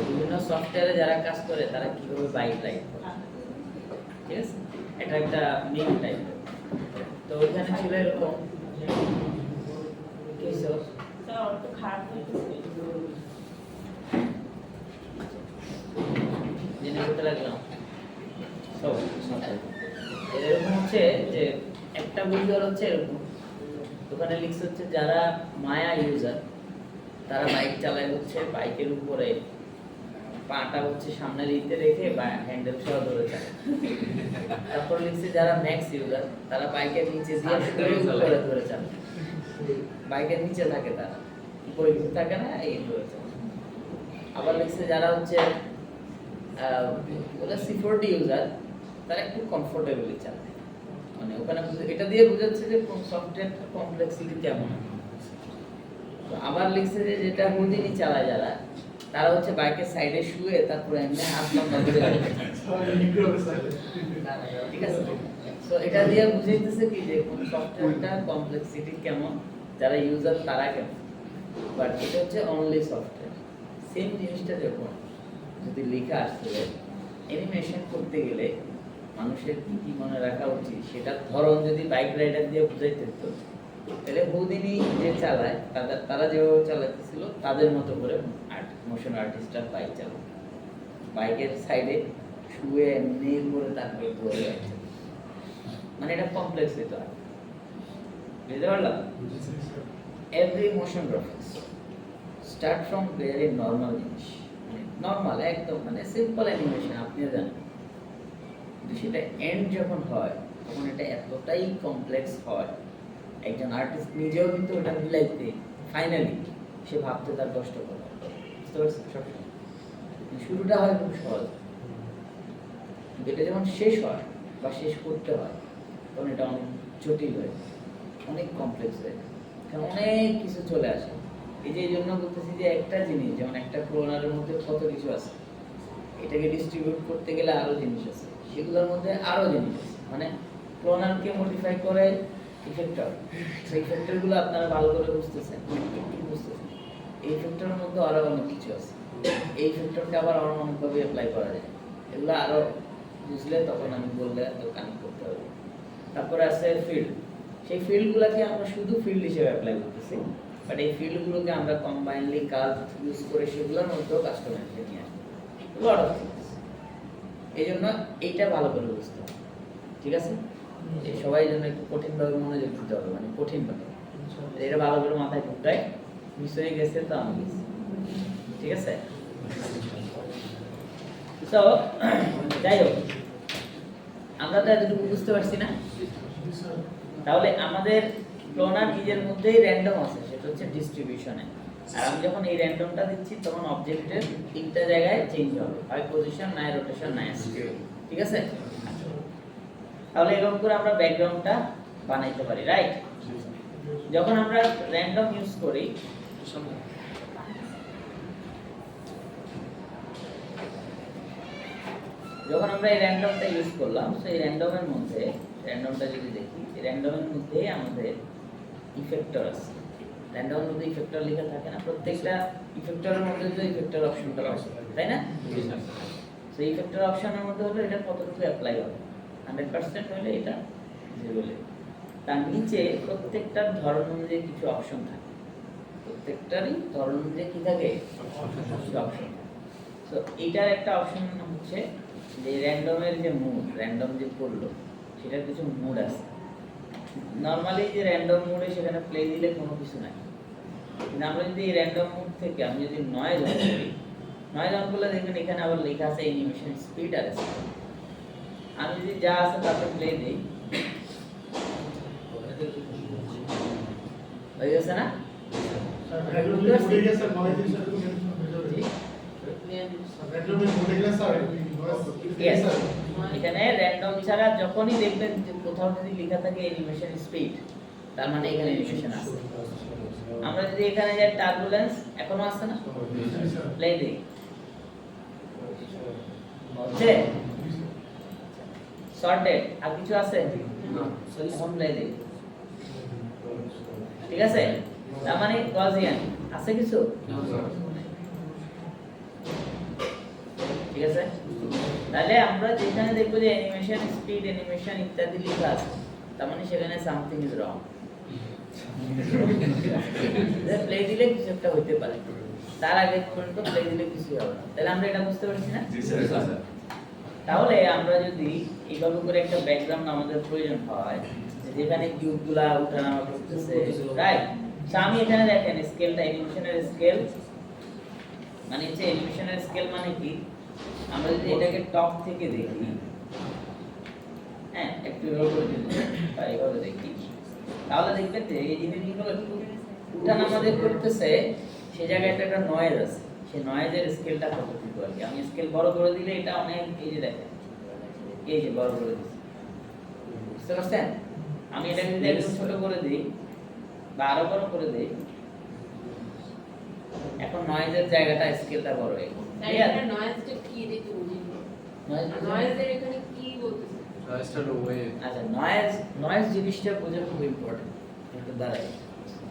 বিভিন্ন সফটওয়্যারে যারা কাজ করে তারা কিভাবে বাইক রাইড করে, ঠিক আছে? এটা একটা মিম টাইপের। তো ওখানে ছিল এরকম কিছু জেনে করতে লাগলাম। তো এরকম হচ্ছে যে একটা ভিজুয়াল হচ্ছে এরকম, ওখানে লিখছে হচ্ছে যারা মায়া ইউজার তারা বাইক চালায় হচ্ছে বাইকের উপরে পাটা হচ্ছে সামনের ইতে রেখে বা হ্যান্ডেল সহ ধরে চালায়। তারপর লিখছে যারা ম্যাক্স ইউজার তারা বাইকের নিচে দিয়ে উপরে ধরে চালায়, বাইকের নিচে থাকে, তারা উপরে কিছু থাকে না, এই ধরে চালায়। আবার লিখছে যারা হচ্ছে C4D ইউজার তারা একটু কমফোর্টেবলি চালায়, মানে ওখানে এটা দিয়ে বোঝাচ্ছে যে কোন সফটওয়্যারটা কমপ্লেক্সিটি কেমন। তো আবার লিখছে যে যেটা হুডিনি চালায় যারা তারা হচ্ছে বাইকের সাইডে শুয়ে তারপরে এমনি হাত লম্বা করে ঠিক আছে? সো এটা দিয়ে বুঝাইতেছে কি যে কোন সফটওয়্যারটা কমপ্লেক্সিটি কেমন, যারা ইউজার তারা কেমন। বাট এটা হচ্ছে অনলি সফটওয়্যার। সেম জিনিসটা যখন যদি লেখা আসছে অ্যানিমেশন করতে গেলে মানুষের কি কি মনে রাখা উচিত সেটার ধরন যদি বাইক রাইডার দিয়ে বুঝাইতে হতো, তাহলে বহুদিনই যে চালায় তারা যেভাবে চালাতেছিল তাদের মতো করে মোশন আর্টিস্টরা বাইক চালায়, বাইকের সাইডে শুয়ে এমনি করে তারপরে ধরে যাচ্ছে, মানে এটা কমপ্লেক্স হইতে হয়। বুঝতে পারলাম? Every motion graphics start from very normal জিনিস, নর্মাল একদম মানে সিম্পল অ্যানিমেশন আপনিও জানেন, কিন্তু সেটা এন্ড যখন হয় তখন এটা এতটাই কমপ্লেক্স হয় একজন আর্টিস্ট নিজেও কিন্তু ওটা মিলাইতে ফাইনালি সে ভাবতে তার কষ্ট করে। বুঝতে পারছেন? সবসময় শুরুটা হয় খুব সহজ, কিন্তু এটা যখন শেষ হয় বা শেষ করতে হয় তখন এটা অনেক জটিল হয়ে যায়, অনেক কমপ্লেক্স হয়ে যায়, কারণ অনেক কিছু চলে আসে। এই যে এই জন্য বলতেছি যে একটা জিনিস যেমন একটা ক্লোনারের মধ্যে কত কিছু আছে, এটাকে ডিস্ট্রিবিউট করতে গেলে আরো জিনিস আছে, সেগুলোর মধ্যে আরো জিনিস আছে, মানে ক্লোনারকে মডিফাই করে ইফেক্টর, সেই ইফেক্টরগুলো আপনারা ভালো করে বুঝতেছেন, এই ইফেক্টরের মধ্যে আরো অনেক কিছু আছে, এই ইফেক্টরকে আবার অনেকভাবে অ্যাপ্লাই করা যায়, এগুলো আরো বুঝলে তখন আমি বললে তো কানেক্ট করতে হবে। তারপরে আছে ফিল্ড, সেই ফিল্ডগুলোকে আমরা শুধু ফিল্ড হিসেবে অ্যাপ্লাই করতেছি, বাট এই ফিল্ডগুলোকে আমরা কম্বাইনলি কাজ ইউজ করে সেগুলোর মধ্যেও কাস্টমাইজে নিয়ে আসবো, লট অফ থিংস। এই জন্য এইটা ভালো করে বুঝতে হবে, ঠিক আছে? এই সবাই জন্য একটু কঠিনভাবে মনোযোগ দিতে হবে, মানে কঠিনভাবে এটা ভালো করে মাথায় ঢুকায়, মিস হয়ে গেছে তো আমি গেছি, ঠিক আছে? তো যাই হোক, আমরা তো এতটুকু বুঝতে পারছি না? তাহলে আমাদের ক্লোনার নিজের মধ্যেই র্যান্ডম আছে, সেটা হচ্ছে ডিস্ট্রিবিউশনে। আর আমি যখন এই র্যান্ডমটা দিচ্ছি তখন অবজেক্টের তিনটা জায়গায় চেঞ্জ হবে, হয় পজিশন নাই রোটেশন নাই স্কেল। ঠিক আছে, তাহলে এরকম করে আমরা ব্যাকগ্রাউন্ডটা বানাইতে পারি, রাইট? যখন আমরা র্যান্ডম ইউজ করি যখন আমরা এই র্যান্ডমটা ইউজ করলাম, তো এই র্যান্ডমের মধ্যে র্যান্ডমটা যদি দেখি, এই র্যান্ডমের মধ্যে আমাদের ইফেক্টর আছে। র্যান্ডমের মধ্যে ইফেক্টর লেখা থাকে না, প্রত্যেকটা ইফেক্টরের মধ্যে যে ইফেক্টর অপশনটা আছে, তাই না? সেই ইফেক্টর অপশনের মধ্যে হলো এটা কতটুকু অ্যাপ্লাই হবে, 100% হলে এটা 0 লেখা। তার নিচে প্রত্যেকটার ধরন অনুযায়ী কিছু অপশন থাকে, প্রত্যেকটারই ধরন অনুযায়ী কি থাকে, কিছু অপশন। তো এটার একটা অপশন হচ্ছে যে র্যান্ডমের যে মুড, র্যান্ডম যে করলো সেটার কিছু মুড আছে। নরমালি যে র্যান্ডম মুডে সেখানে প্লে দিলে কোনো কিছু নাই, কিন্তু আমরা যদি এই র্যান্ডম মুড থেকে আমি যদি নয়েজ অন করি, নয়েজ অন করলে দেখবেন এখানে আবার লেখা আছে অ্যানিমেশন স্পিড আর স্কেল। আমি যদি যা আছে তাতে প্লে দিই, হয়ে গেছে না? Yes. এখানে র্যান্ডম ছাড়া যখনই দেখবেন যে কোথাও যদি লেখা থাকে অ্যানিমেশন স্পিড, তার মানে এখানে অ্যানিমেশন আছে। আমরা যদি এখানে যাই টার্বুলেন্স, এখনো আছে না? প্লে দেই, হচ্ছে সর্টেড, আর কিছু আছে না? এখন প্লে দেই, ঠিক আছে? তার মানে গজিয়ান আছে কিছু, ঠিক আছে? তাহলে আমরা যেখানে দেখবো যে অ্যানিমেশন স্পিড, অ্যানিমেশন ইত্যাদি লেখা আছে, তার মানে সেখানে সামথিং ইজ রং। প্লে দিলে কিছু একটা হইতে পারে, তার আগে পর্যন্ত প্লে দিলে কিছু হবে না। তাহলে আমরা এটা বুঝতে পারছি না? তাহলে আমরা যদি এইভাবে করে একটা ব্যাকগ্রাউন্ড আমাদের প্রয়োজন হয়, যেখানে কিউবগুলা উঠানামা করতেছে, রাইট? তো আমি এখানে দেখেন স্কেলটা, অ্যানিমেশনের স্কেল মানে হচ্ছে অ্যানিমেশনের স্কেল মানে কি, আমরা যদি এটাকে টপ থেকে দেখি, হ্যাঁ একটু এভাবে করে যদি এইভাবে দেখি, তাহলে দেখবেন যে এই জিনিসগুলো একটু উঠানামা যে করতেছে, সেই জায়গায় একটা নয়েজ আছে, সেই নয়েজের স্কেলটা কতটুকু আর কি। আমি স্কেল বড় করে দিলে এটা অনেক, এই যে দেখেন এই যে বড় করে দিচ্ছি, বুঝতে পারছেন? আমি এটা যদি একটু ছোট করে দিই বা আরো বড় করে দিই, এখন নয়েজের জায়গাটা স্কেলটা বড় হয়ে গেল। এটা নয়েজটা কি দেখতে বুঝি নয়েজের এখানে কি বলতেছে? নয়েজটা লো ওয়ে। আচ্ছা, নয়েজ জিনিসটা বোঝা খুব ইম্পর্টেন্ট। এটা দাঁড়ায়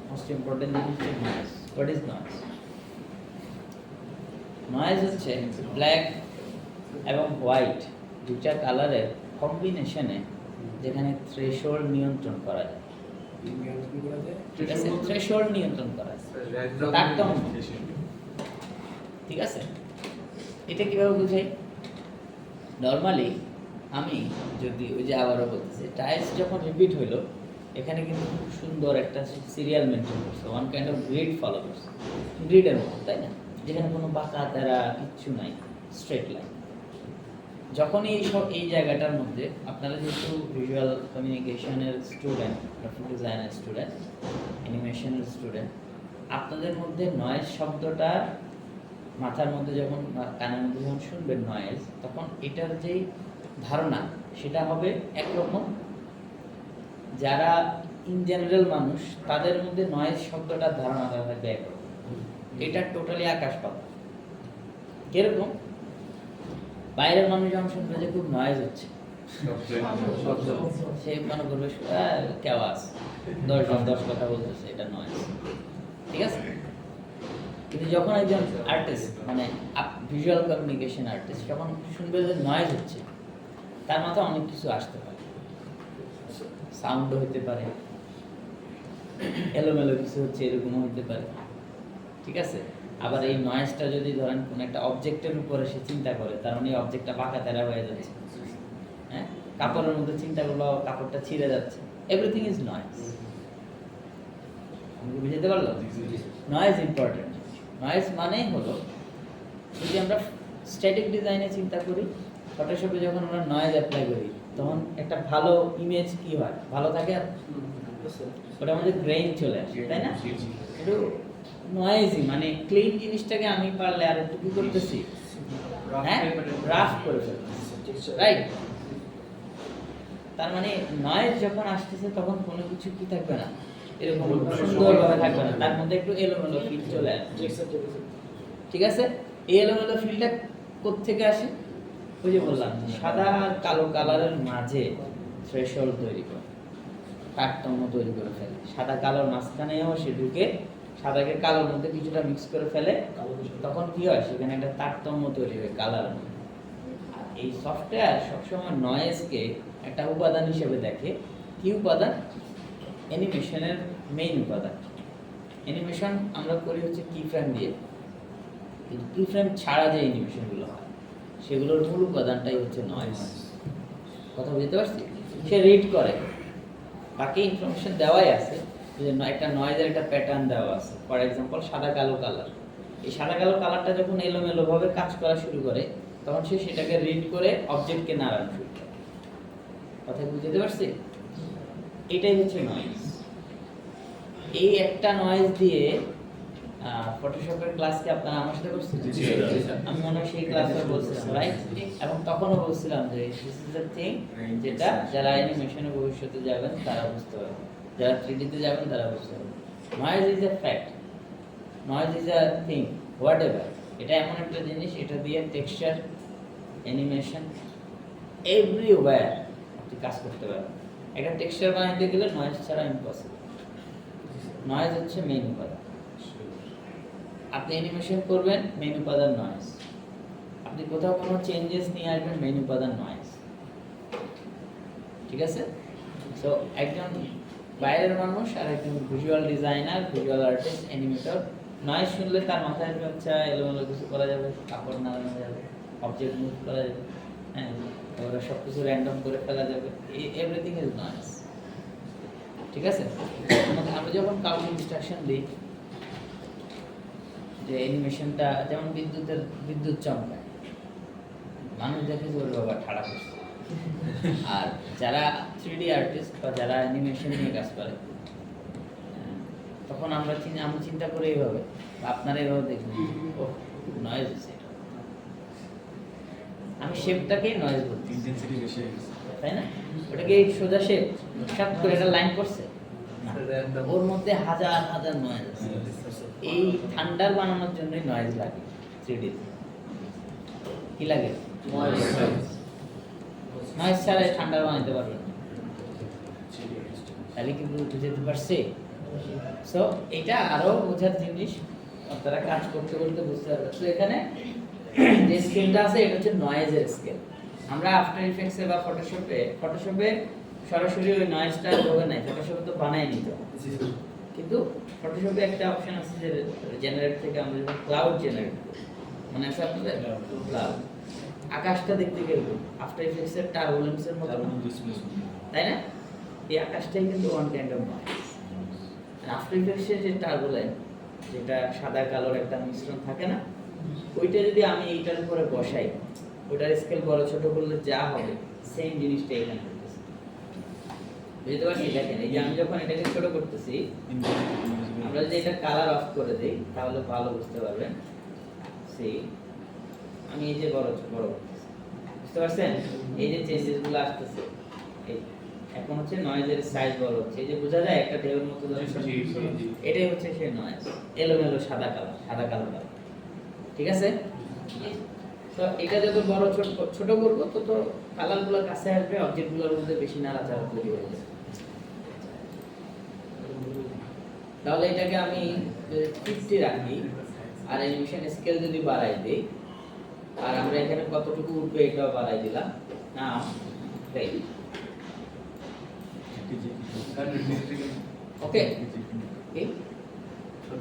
মোস্ট ইম্পর্টেন্ট জিনিস হচ্ছে noise. What is noise? Noise হচ্ছে ব্ল্যাক এবং হোয়াইট দুটা কালারের কম্বিনেশনে যেখানে থ্রেশহোল্ড নিয়ন্ত্রণ করা যায়। ঠিক আছে, থ্রেশহোল্ড নিয়ন্ত্রণ করা যায়, তারতম্য। ঠিক আছে, এটা কিভাবে বুঝাই? নরমালি আমি যদি ওই যে আবারও বলতেছি, টাইলস যখন রিপিট হইলো, এখানে কিন্তু খুব সুন্দর একটা সিরিয়াল মেনটেন করছে, one kind of grid follow করছে, গ্রিডের মতো, তাই না? যেখানে কোনো বাঁকা তেরা কিচ্ছু নাই, স্ট্রেট লাইন। যখন এই জায়গাটার মধ্যে আপনারা যেহেতু ভিজুয়াল কমিউনিকেশনের স্টুডেন্ট, গ্রাফিক ডিজাইনের স্টুডেন্ট, অ্যানিমেশনের স্টুডেন্ট, আপনাদের মধ্যে নয়েজ শব্দটা মাথার মধ্যে যখন, কানের মধ্যে যখন শুনবেন নয়েজ, তখন এটার যেই ধারণা সেটা হবে একরকম। যারা ইন জেনারেল মানুষ, তাদের মধ্যে নয়েজ শব্দটার ধারণাটা থাকবে একরকম। এটা টোটালি আকাশ পাতাল। কিরকম? বাইরের মানুষ যখন শুনবে যে খুব নয়েজ হচ্ছে, সে মনে করবে কেওয়াজ, 10 জন 10 কথা বলতেছে, এটা নয়েজ। ঠিক আছে? কিন্তু যখন একজন আর্টিস্ট, মানে ভিজুয়াল কমিউনিকেশন আর্টিস্ট, যখন শুনবে যে নয়েজ হচ্ছে, তার মাথায় অনেক কিছু আসতে পারে। সাউন্ডও হতে পারে, এলোমেলো কিছু হচ্ছে এরকমও হতে পারে। ঠিক আছে? আবার এই নয়েজটা যদি ধরেন কোনো একটা অবজেক্টের উপরে সে চিন্তা করে, তার মানে অবজেক্টটা বাঁকা তেরা হয়ে যাচ্ছে, হ্যাঁ, কাপড়ের মধ্যে চিন্তা করলো কাপড়টা ছিঁড়ে যাচ্ছে, এভরিথিং ইজ নয়েজ। আমি বুঝতে পারলাম? Noise important. নয়েজ মানে হলো, যদি আমরা স্ট্যাটিক ডিজাইনে চিন্তা করি, ফটোশপে যখন আমরা নয়েজ অ্যাপ্লাই করি, তখন একটা ভালো ইমেজ কি হয়, ভালো থাকে, আর ওটার মধ্যে গ্রেইন চলে আসে, তাই না? একটু নয়েজি, মানে ক্লিন জিনিসটাকে আমি পারলে আর একটু কি করতেছি, হ্যাঁ, রাফ করে ফেলতেছি, রাইট? তার মানে নয়েজ যখন আসতেছে তখন কোনো কিছু কি থাকবে না, এরকম সুন্দরভাবে থাকবে না, তার মধ্যে একটু এলোমেলো ফিল চলে আসবে। ঠিক আছে? এই এলোমেলো ফিলটা কোত্থেকে আসে? ওই যে বললাম সাদা আর কালো কালারের মাঝে থ্রেশহোল্ড তৈরি করে, তারতম্য তৈরি করে ফেলে। সাদা কালোর মাঝখানেও সে ঢুকে সাদাকে কালোর মধ্যে কিছুটা মিক্স করে ফেলে, তখন কি হয়, সেখানে একটা তারতম্য তৈরি হয় কালার। আর এই সফটওয়্যার সবসময় নয়েজকে একটা উপাদান হিসেবে দেখে। কি উপাদান? অ্যানিমেশনের মেইন উপাদান। অ্যানিমেশন আমরা করি হচ্ছে কি ফ্রেম দিয়ে, কিন্তু কি ফ্রেম ছাড়া যে অ্যানিমেশনগুলো হয় সেগুলোর মূল উপাদানটাই হচ্ছে নয়েজ। কথা বুঝতে পারছি? সে রিড করে, বাকি ইনফরমেশন দেওয়াই আছে, যে একটা নয়েজের একটা প্যাটার্ন দেওয়া আছে। ফর এক্সাম্পল সাদা কালো কালার, এই সাদা কালো কালারটা যখন এলোমেলোভাবে কাজ করা শুরু করে তখন সে সেটাকে রিড করে অবজেক্টকে নাড়ানো শুরু করে। কথা বুঝতে পারছি? এটাই হচ্ছে নয়েজ। এই একটা নয়েজ দিয়ে ফটোশপের ক্লাসকে আপনারা আমার সাথে করছেন? আমি মনে হয় সেই ক্লাসে বলছিলাম, রাইট? এবং তখনও বলছিলাম যে দিস ইজ দ্য থিং যেটা যারা অ্যানিমেশনে ভবিষ্যতে যাবেন তারা বুঝতে পারবে, যারা 3D তে যাবেন তারা বুঝতে পারবে। Noise is a fact, noise is a thing, what ever. এটা এমন একটা জিনিস, এটা দিয়ে টেক্সচার, অ্যানিমেশন এভরিওয়্যার আপনি কাজ করতে পারবেন। একটা টেক্সচার বানাইতে গেলে নয়েজ ছাড়া ইম্পসিবল। নয়েজ হচ্ছে মেইন উপাদান। আপনি অ্যানিমেশন করবেন, মেইন উপাদান নয়েজ। আপনি কোথাও কোনো চেঞ্জেস নিয়ে আসবেন, মেইন উপাদান নয়েজ। ঠিক আছে? সো একজন বাইরের মানুষ আর একজন visual designer, visual artist, animator, noise শুনলে তার মাথায় আসবে আচ্ছা এলোমেলো কিছু করা যাবে, কাপড় নাড়ানো যাবে, অবজেক্ট মুভ করা যাবে, হ্যাঁ, ওরা সব কিছু র্যান্ডম করে ফেলা যাবে, এভরিথিং ইজ নয়েজ। ঠিক আছে? আমরা যখন কাউকে ইনস্ট্রাকশন দিই যে অ্যানিমেশনটা, যেমন বিদ্যুৎ চমকায়, মানুষ দেখে যে ওর বাবা ঠাড়া করছে। আর যারা 3D আর্টিস্ট বা যারা অ্যানিমেশন নিয়ে কাজ করে তখন আমি চিন্তা করি এইভাবে, আপনারা এইভাবে দেখবেন ও নয়েজ হচ্ছে, আমি শেপটাকে নয়েজ বলছি, ইন্টেন্সিটি বেশি হয়ে গেছে, তাই না? ওটাকে সোজা শেপ সাত করে একটা লাইন করছে, ওর মধ্যে হাজার হাজার নয়েজ আছে। এই থান্ডার বানানোর জন্যই নয়েজ লাগে 3D তে। কি লাগে? নয়েজ ছাড়া ঠান্ডা বানাইতে পারবেন না। তাহলে কি বুঝতে পারছি? সো এটা আরো বোঝার জিনিস, আপনারা কাজ করতে করতে বুঝতে পারবেন। তো এখানে যে স্কেলটা আছে এটা হচ্ছে নয়েজের স্কেল। আমরা আফটার ইফেক্টসে বা ফটোশপে সরাসরি ওই নয়েজটা হবে না, ফটোশপে তো বানাই নিতে হবে। কিন্তু ফটোশপে একটা অপশন আছে যে জেনারেট থেকে আমরা যখন ক্লাউড জেনারেট করি, মানে আছে আপনাদের ক্লাউড, আকাশটা দেখতে কিরকম, আফটার ইফেক্টসের টার্বুলেন্সের মতো, তাই না? এই আকাশটাই কিন্তু one kind of noise. After ইফেক্টসের যে টার্বুলেন্স, যেটা সাদা কালোর একটা মিশ্রণ থাকে না, ওইটা যদি আমি এইটার উপরে বসাই, ওটার স্কেল বড় ছোট করলে যা হবে সেম জিনিসটা এখানে হতেছে। বুঝতে পারছি? দেখেন এই যে আমি যখন এটাকে ছোট করতেছি, আমরা যদি এটা কালার অফ করে দিই তাহলে ভালো বুঝতে পারবেন। সেই আমি এই যে বড় করতেছি, বুঝতে পারছেন? এই যে চেঞ্জেস গুলো আসতেছে, এই এখন হচ্ছে নয়েজের সাইজ বড় হচ্ছে, এই যে বোঝা যায় একটা ঢেউর মতো ধরে, এটাই হচ্ছে সেই নয়েজ, এলোমেলো সাদা কালো। ঠিক আছে? তো এটা যত বড় ছোট করব তত কালারগুলো কাছে আসবে, অবজেক্টগুলোর মধ্যে বেশি নাড়াচাড়া তৈরি হয়ে যাবে। তাহলে এটাকে আমি 50 রাখি আর অ্যানিমেশন স্কেল যদি বাড়াই দেই, আর আমরা এখানে কতটুকু উঠবে এটাও বাড়াই দিলাম না, ওকে?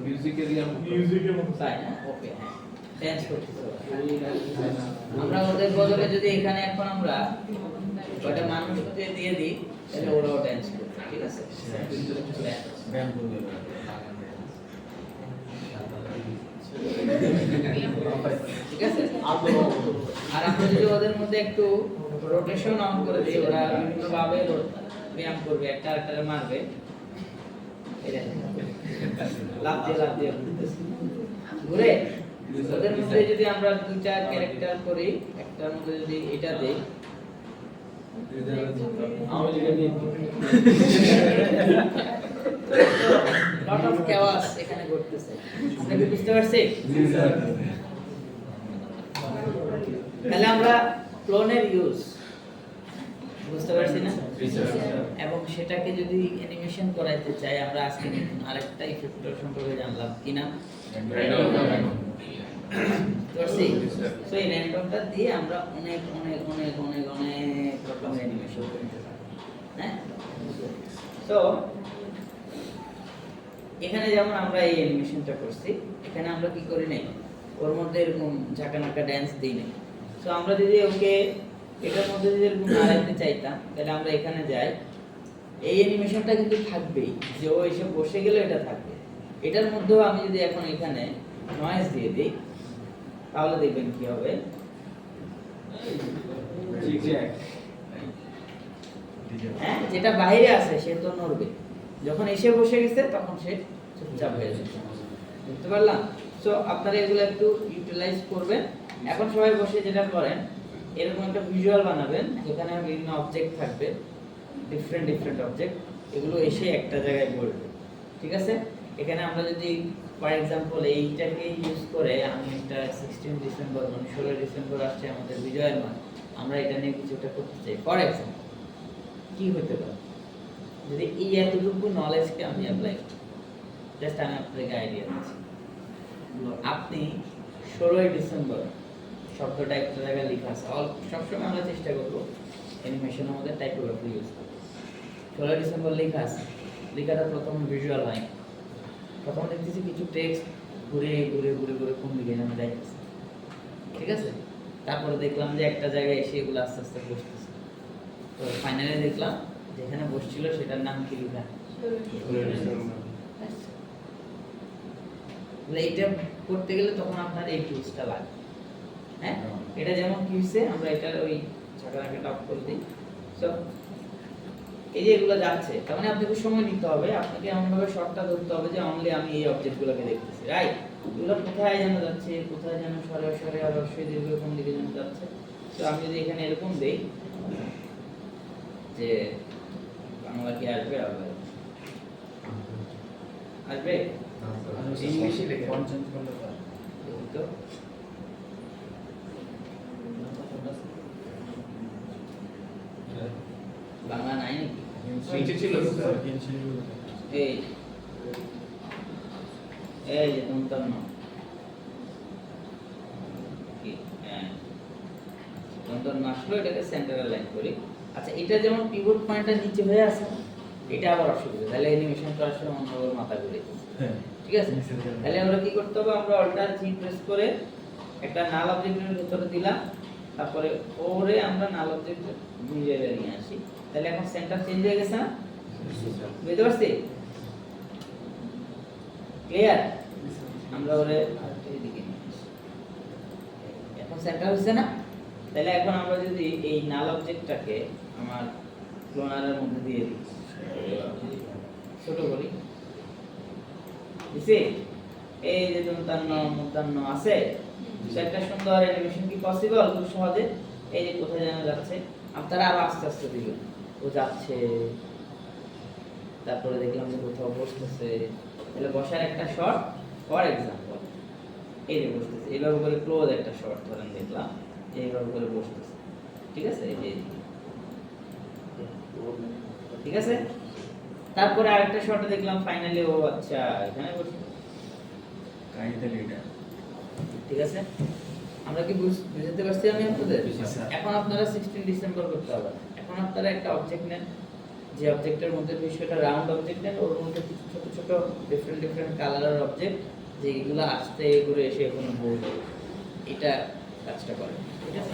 মিউজিকের মতো তাই না? ওকে, হ্যাঁ, চেঞ্জ করতেছি। আমরা ওদের বদলে যদি এখানে এখন আমরা ওটা মানুষকে দিয়ে দিই তাহলে ওরাও ড্যান্স করবে। ঠিক আছে? ব্যায়াম করবে। ঠিক আছে? আর আমরা যদি ওদের মধ্যে একটু রোটেশন অন করে দিই, ওরা বিভিন্নভাবে ব্যায়াম করবে, একটা আরেকটারে মারবে, লাভ দিয়ে ঘুরতেছে। ঘুরে ওদের মধ্যে যদি আমরা দুইটা ক্যারেক্টার করি, একটার মধ্যে যদি এটা দেই, লট অফ chaos এখানে ঘটতেছে। আমরা কি বুঝতে পারছি? তাহলে আমরা ক্লোনের ইউজ বুঝতে পারছি না? এবং সেটাকে যদি অ্যানিমেশন করাইতে চাই, আমরা আজকে নতুন আরেকটা ইফেক্টর সম্পর্কে জানলাম, কি নাম? করছি। সো এই র্যান্ডমটা দিয়ে আমরা অনেক রকমের অ্যানিমেশন করতে পারি। হ্যাঁ? তো এখানে যেমন আমরা এই অ্যানিমেশনটা করছি, এখানে আমরা কি করি নাই, ওর মধ্যে এরকম ঝাঁকানাকা ড্যান্স দিই নাই। সো আমরা যদি ওকে এটার মধ্যে যদি এরকম নাড়াইতে চাইতাম, তাহলে আমরা এখানে যাই, এই অ্যানিমেশনটা কিন্তু থাকবেই, যে ও এসে বসে গেলে এটা থাকবে। এটার মধ্যেও আমি যদি এখন এখানে নয়েজ দিয়ে দিই, তাহলে দেখবেন কি হবে, হ্যাঁ, যেটা বাইরে আছে সে তো নড়বে, যখন এসে বসে গেছে তখন সে চুপচাপ হয়ে যাবে। বুঝতে পারলাম? সো আপনারা এগুলো একটু ইউটিলাইজ করবেন। এখন সবাই বসে যেটা করেন, এরকম একটা ভিজুয়াল বানাবেন যেখানে বিভিন্ন অবজেক্ট থাকবে, ডিফারেন্ট অবজেক্ট, এগুলো এসে একটা জায়গায় বলবে। ঠিক আছে? এখানে আমরা যদি ফর এক্সাম্পল এইটাকে ইউজ করে, আমি একটা 16 ডিসেম্বর মানে 16 ডিসেম্বর আসছে আমাদের বিজয়ের মাস, আমরা এটা নিয়ে কিছু একটা করতে চাই। ফর এক্সাম্পল কি হতে পারে যদি এই এতটুকু নলেজকে আমি অ্যাপ্লাই করি? জাস্ট আমি আপনাকে আইডিয়া দিচ্ছি। আপনি 16 ডিসেম্বর শব্দটা একটা জায়গায় লেখা আছে, সবসময় আমরা চেষ্টা করবো অ্যানিমেশনের মধ্যে টাইপোগ্রাফি ইউজ করতে। 16 ডিসেম্বর লেখা আছে, লেখাটা প্রথম ভিজুয়াল হয়, প্রথম দেখতেছি কিছু টেক্সট ঘুরে কোন দিকে যেন যাইতেছে। ঠিক আছে? তারপরে দেখলাম যে একটা জায়গায় এসে এগুলো আস্তে আস্তে বসতেছে। তো ফাইনালি দেখলাম যেখানে বসছিল সেটার নাম কি লেখা? এইটা করতে গেলে তখন আপনার এই টুলসটা লাগবে। হ্যাঁ, এটা যেমন কি হইছে, আমরা এটা ওই ঝাঁকানাকাটা অফ করে দিই। সো এই যে এগুলো যাচ্ছে, তার মানে আপনাকে সময় নিতে হবে, আপনাকে এমনভাবে শর্টটা ধরতে হবে যে অনলি আমি এই অবজেক্টগুলোকে দেখতেছি, রাইট? এগুলো কোথায় যেন যাচ্ছে, কোথায় যেন সরে আর অবশ্যই দীর্ঘ কোন দিকে যেন যাচ্ছে। তো আমি যদি এখানে এরকম দেই যে বাংলা কি আসবে, আসবে ইংলিশে লেখা ফন্ট চেঞ্জ করলে পারে। তো বাংলা নাই নাকি? নিচে ছিল স্যার। এই এই যে দন্তন্য কি, হ্যাঁ, দন্তন্য আসলো, এটাকে সেন্টারে লাইন করি। আচ্ছা, এটা যেমন পিভট পয়েন্টটা নিচে হয়ে আছে, এটা আবার অসুবিধা, তাহলে অ্যানিমেশন করার সময় অন্য মাথা ঘুরে। ঠিক আছে? তাহলে আমরা কি করতে হবে, আমরা অল্টার জি প্রেস করে একটা নাল অবজেক্টের ভিতরে দিলাম, তারপরে ওরে আমরা নাল অবজেক্ট নিজে নিয়ে আসি। তাহলে এখন সেন্টার চেঞ্জ হয়ে গেছে না? বুঝতে পারছি? ক্লিয়ার? আমরা ওরে এইদিকে নিয়ে আসি, এখন সেন্টার হচ্ছে না? তাহলে এখন আমরা যদি এই নাল অবজেক্টটাকে আমার ক্লোনারের মধ্যে দিয়ে দিই, ছোট করি, দিছি, এই যে দন্তান্ন মূর্ধন্য আছে, একটা সুন্দর অ্যানিমেশন কি পসিবল খুব সহজে? এই যে কোথায় যেন যাচ্ছে, আপনারা আরো আস্তে আস্তে দিবেন, ও যাচ্ছে, তারপরে দেখলাম যে কোথাও বসতেছে, তাহলে বসার একটা শট, ফর এক্সাম্পল এই যে বসতেছে, এইভাবে করে ক্লোজ একটা শট ধরেন, দেখলাম এইভাবে করে বসতেছে। ঠিক আছে? এই যে ঠিক আছে, তারপরে আরেকটা শটে দেখলাম ফাইনালি ও আচ্ছা এখানে বসে। ঠিক আছে? আমরা কি বুঝতে পারছি আমি আপনাদের? এখন আপনারা 16 ডিসেম্বর করতে হবে। এখন আপনারা একটা অবজেক্ট নেন, যে অবজেক্টের মধ্যে বিষয়টা রাউন্ড অবজেক্ট নেন, ওর মধ্যে কিছু ছোট ডিফারেন্ট কালারের অবজেক্ট, যে এগুলো আসতে ঘুরে এসে কোনো বলবে, এটা কাজটা করে। ঠিক আছে?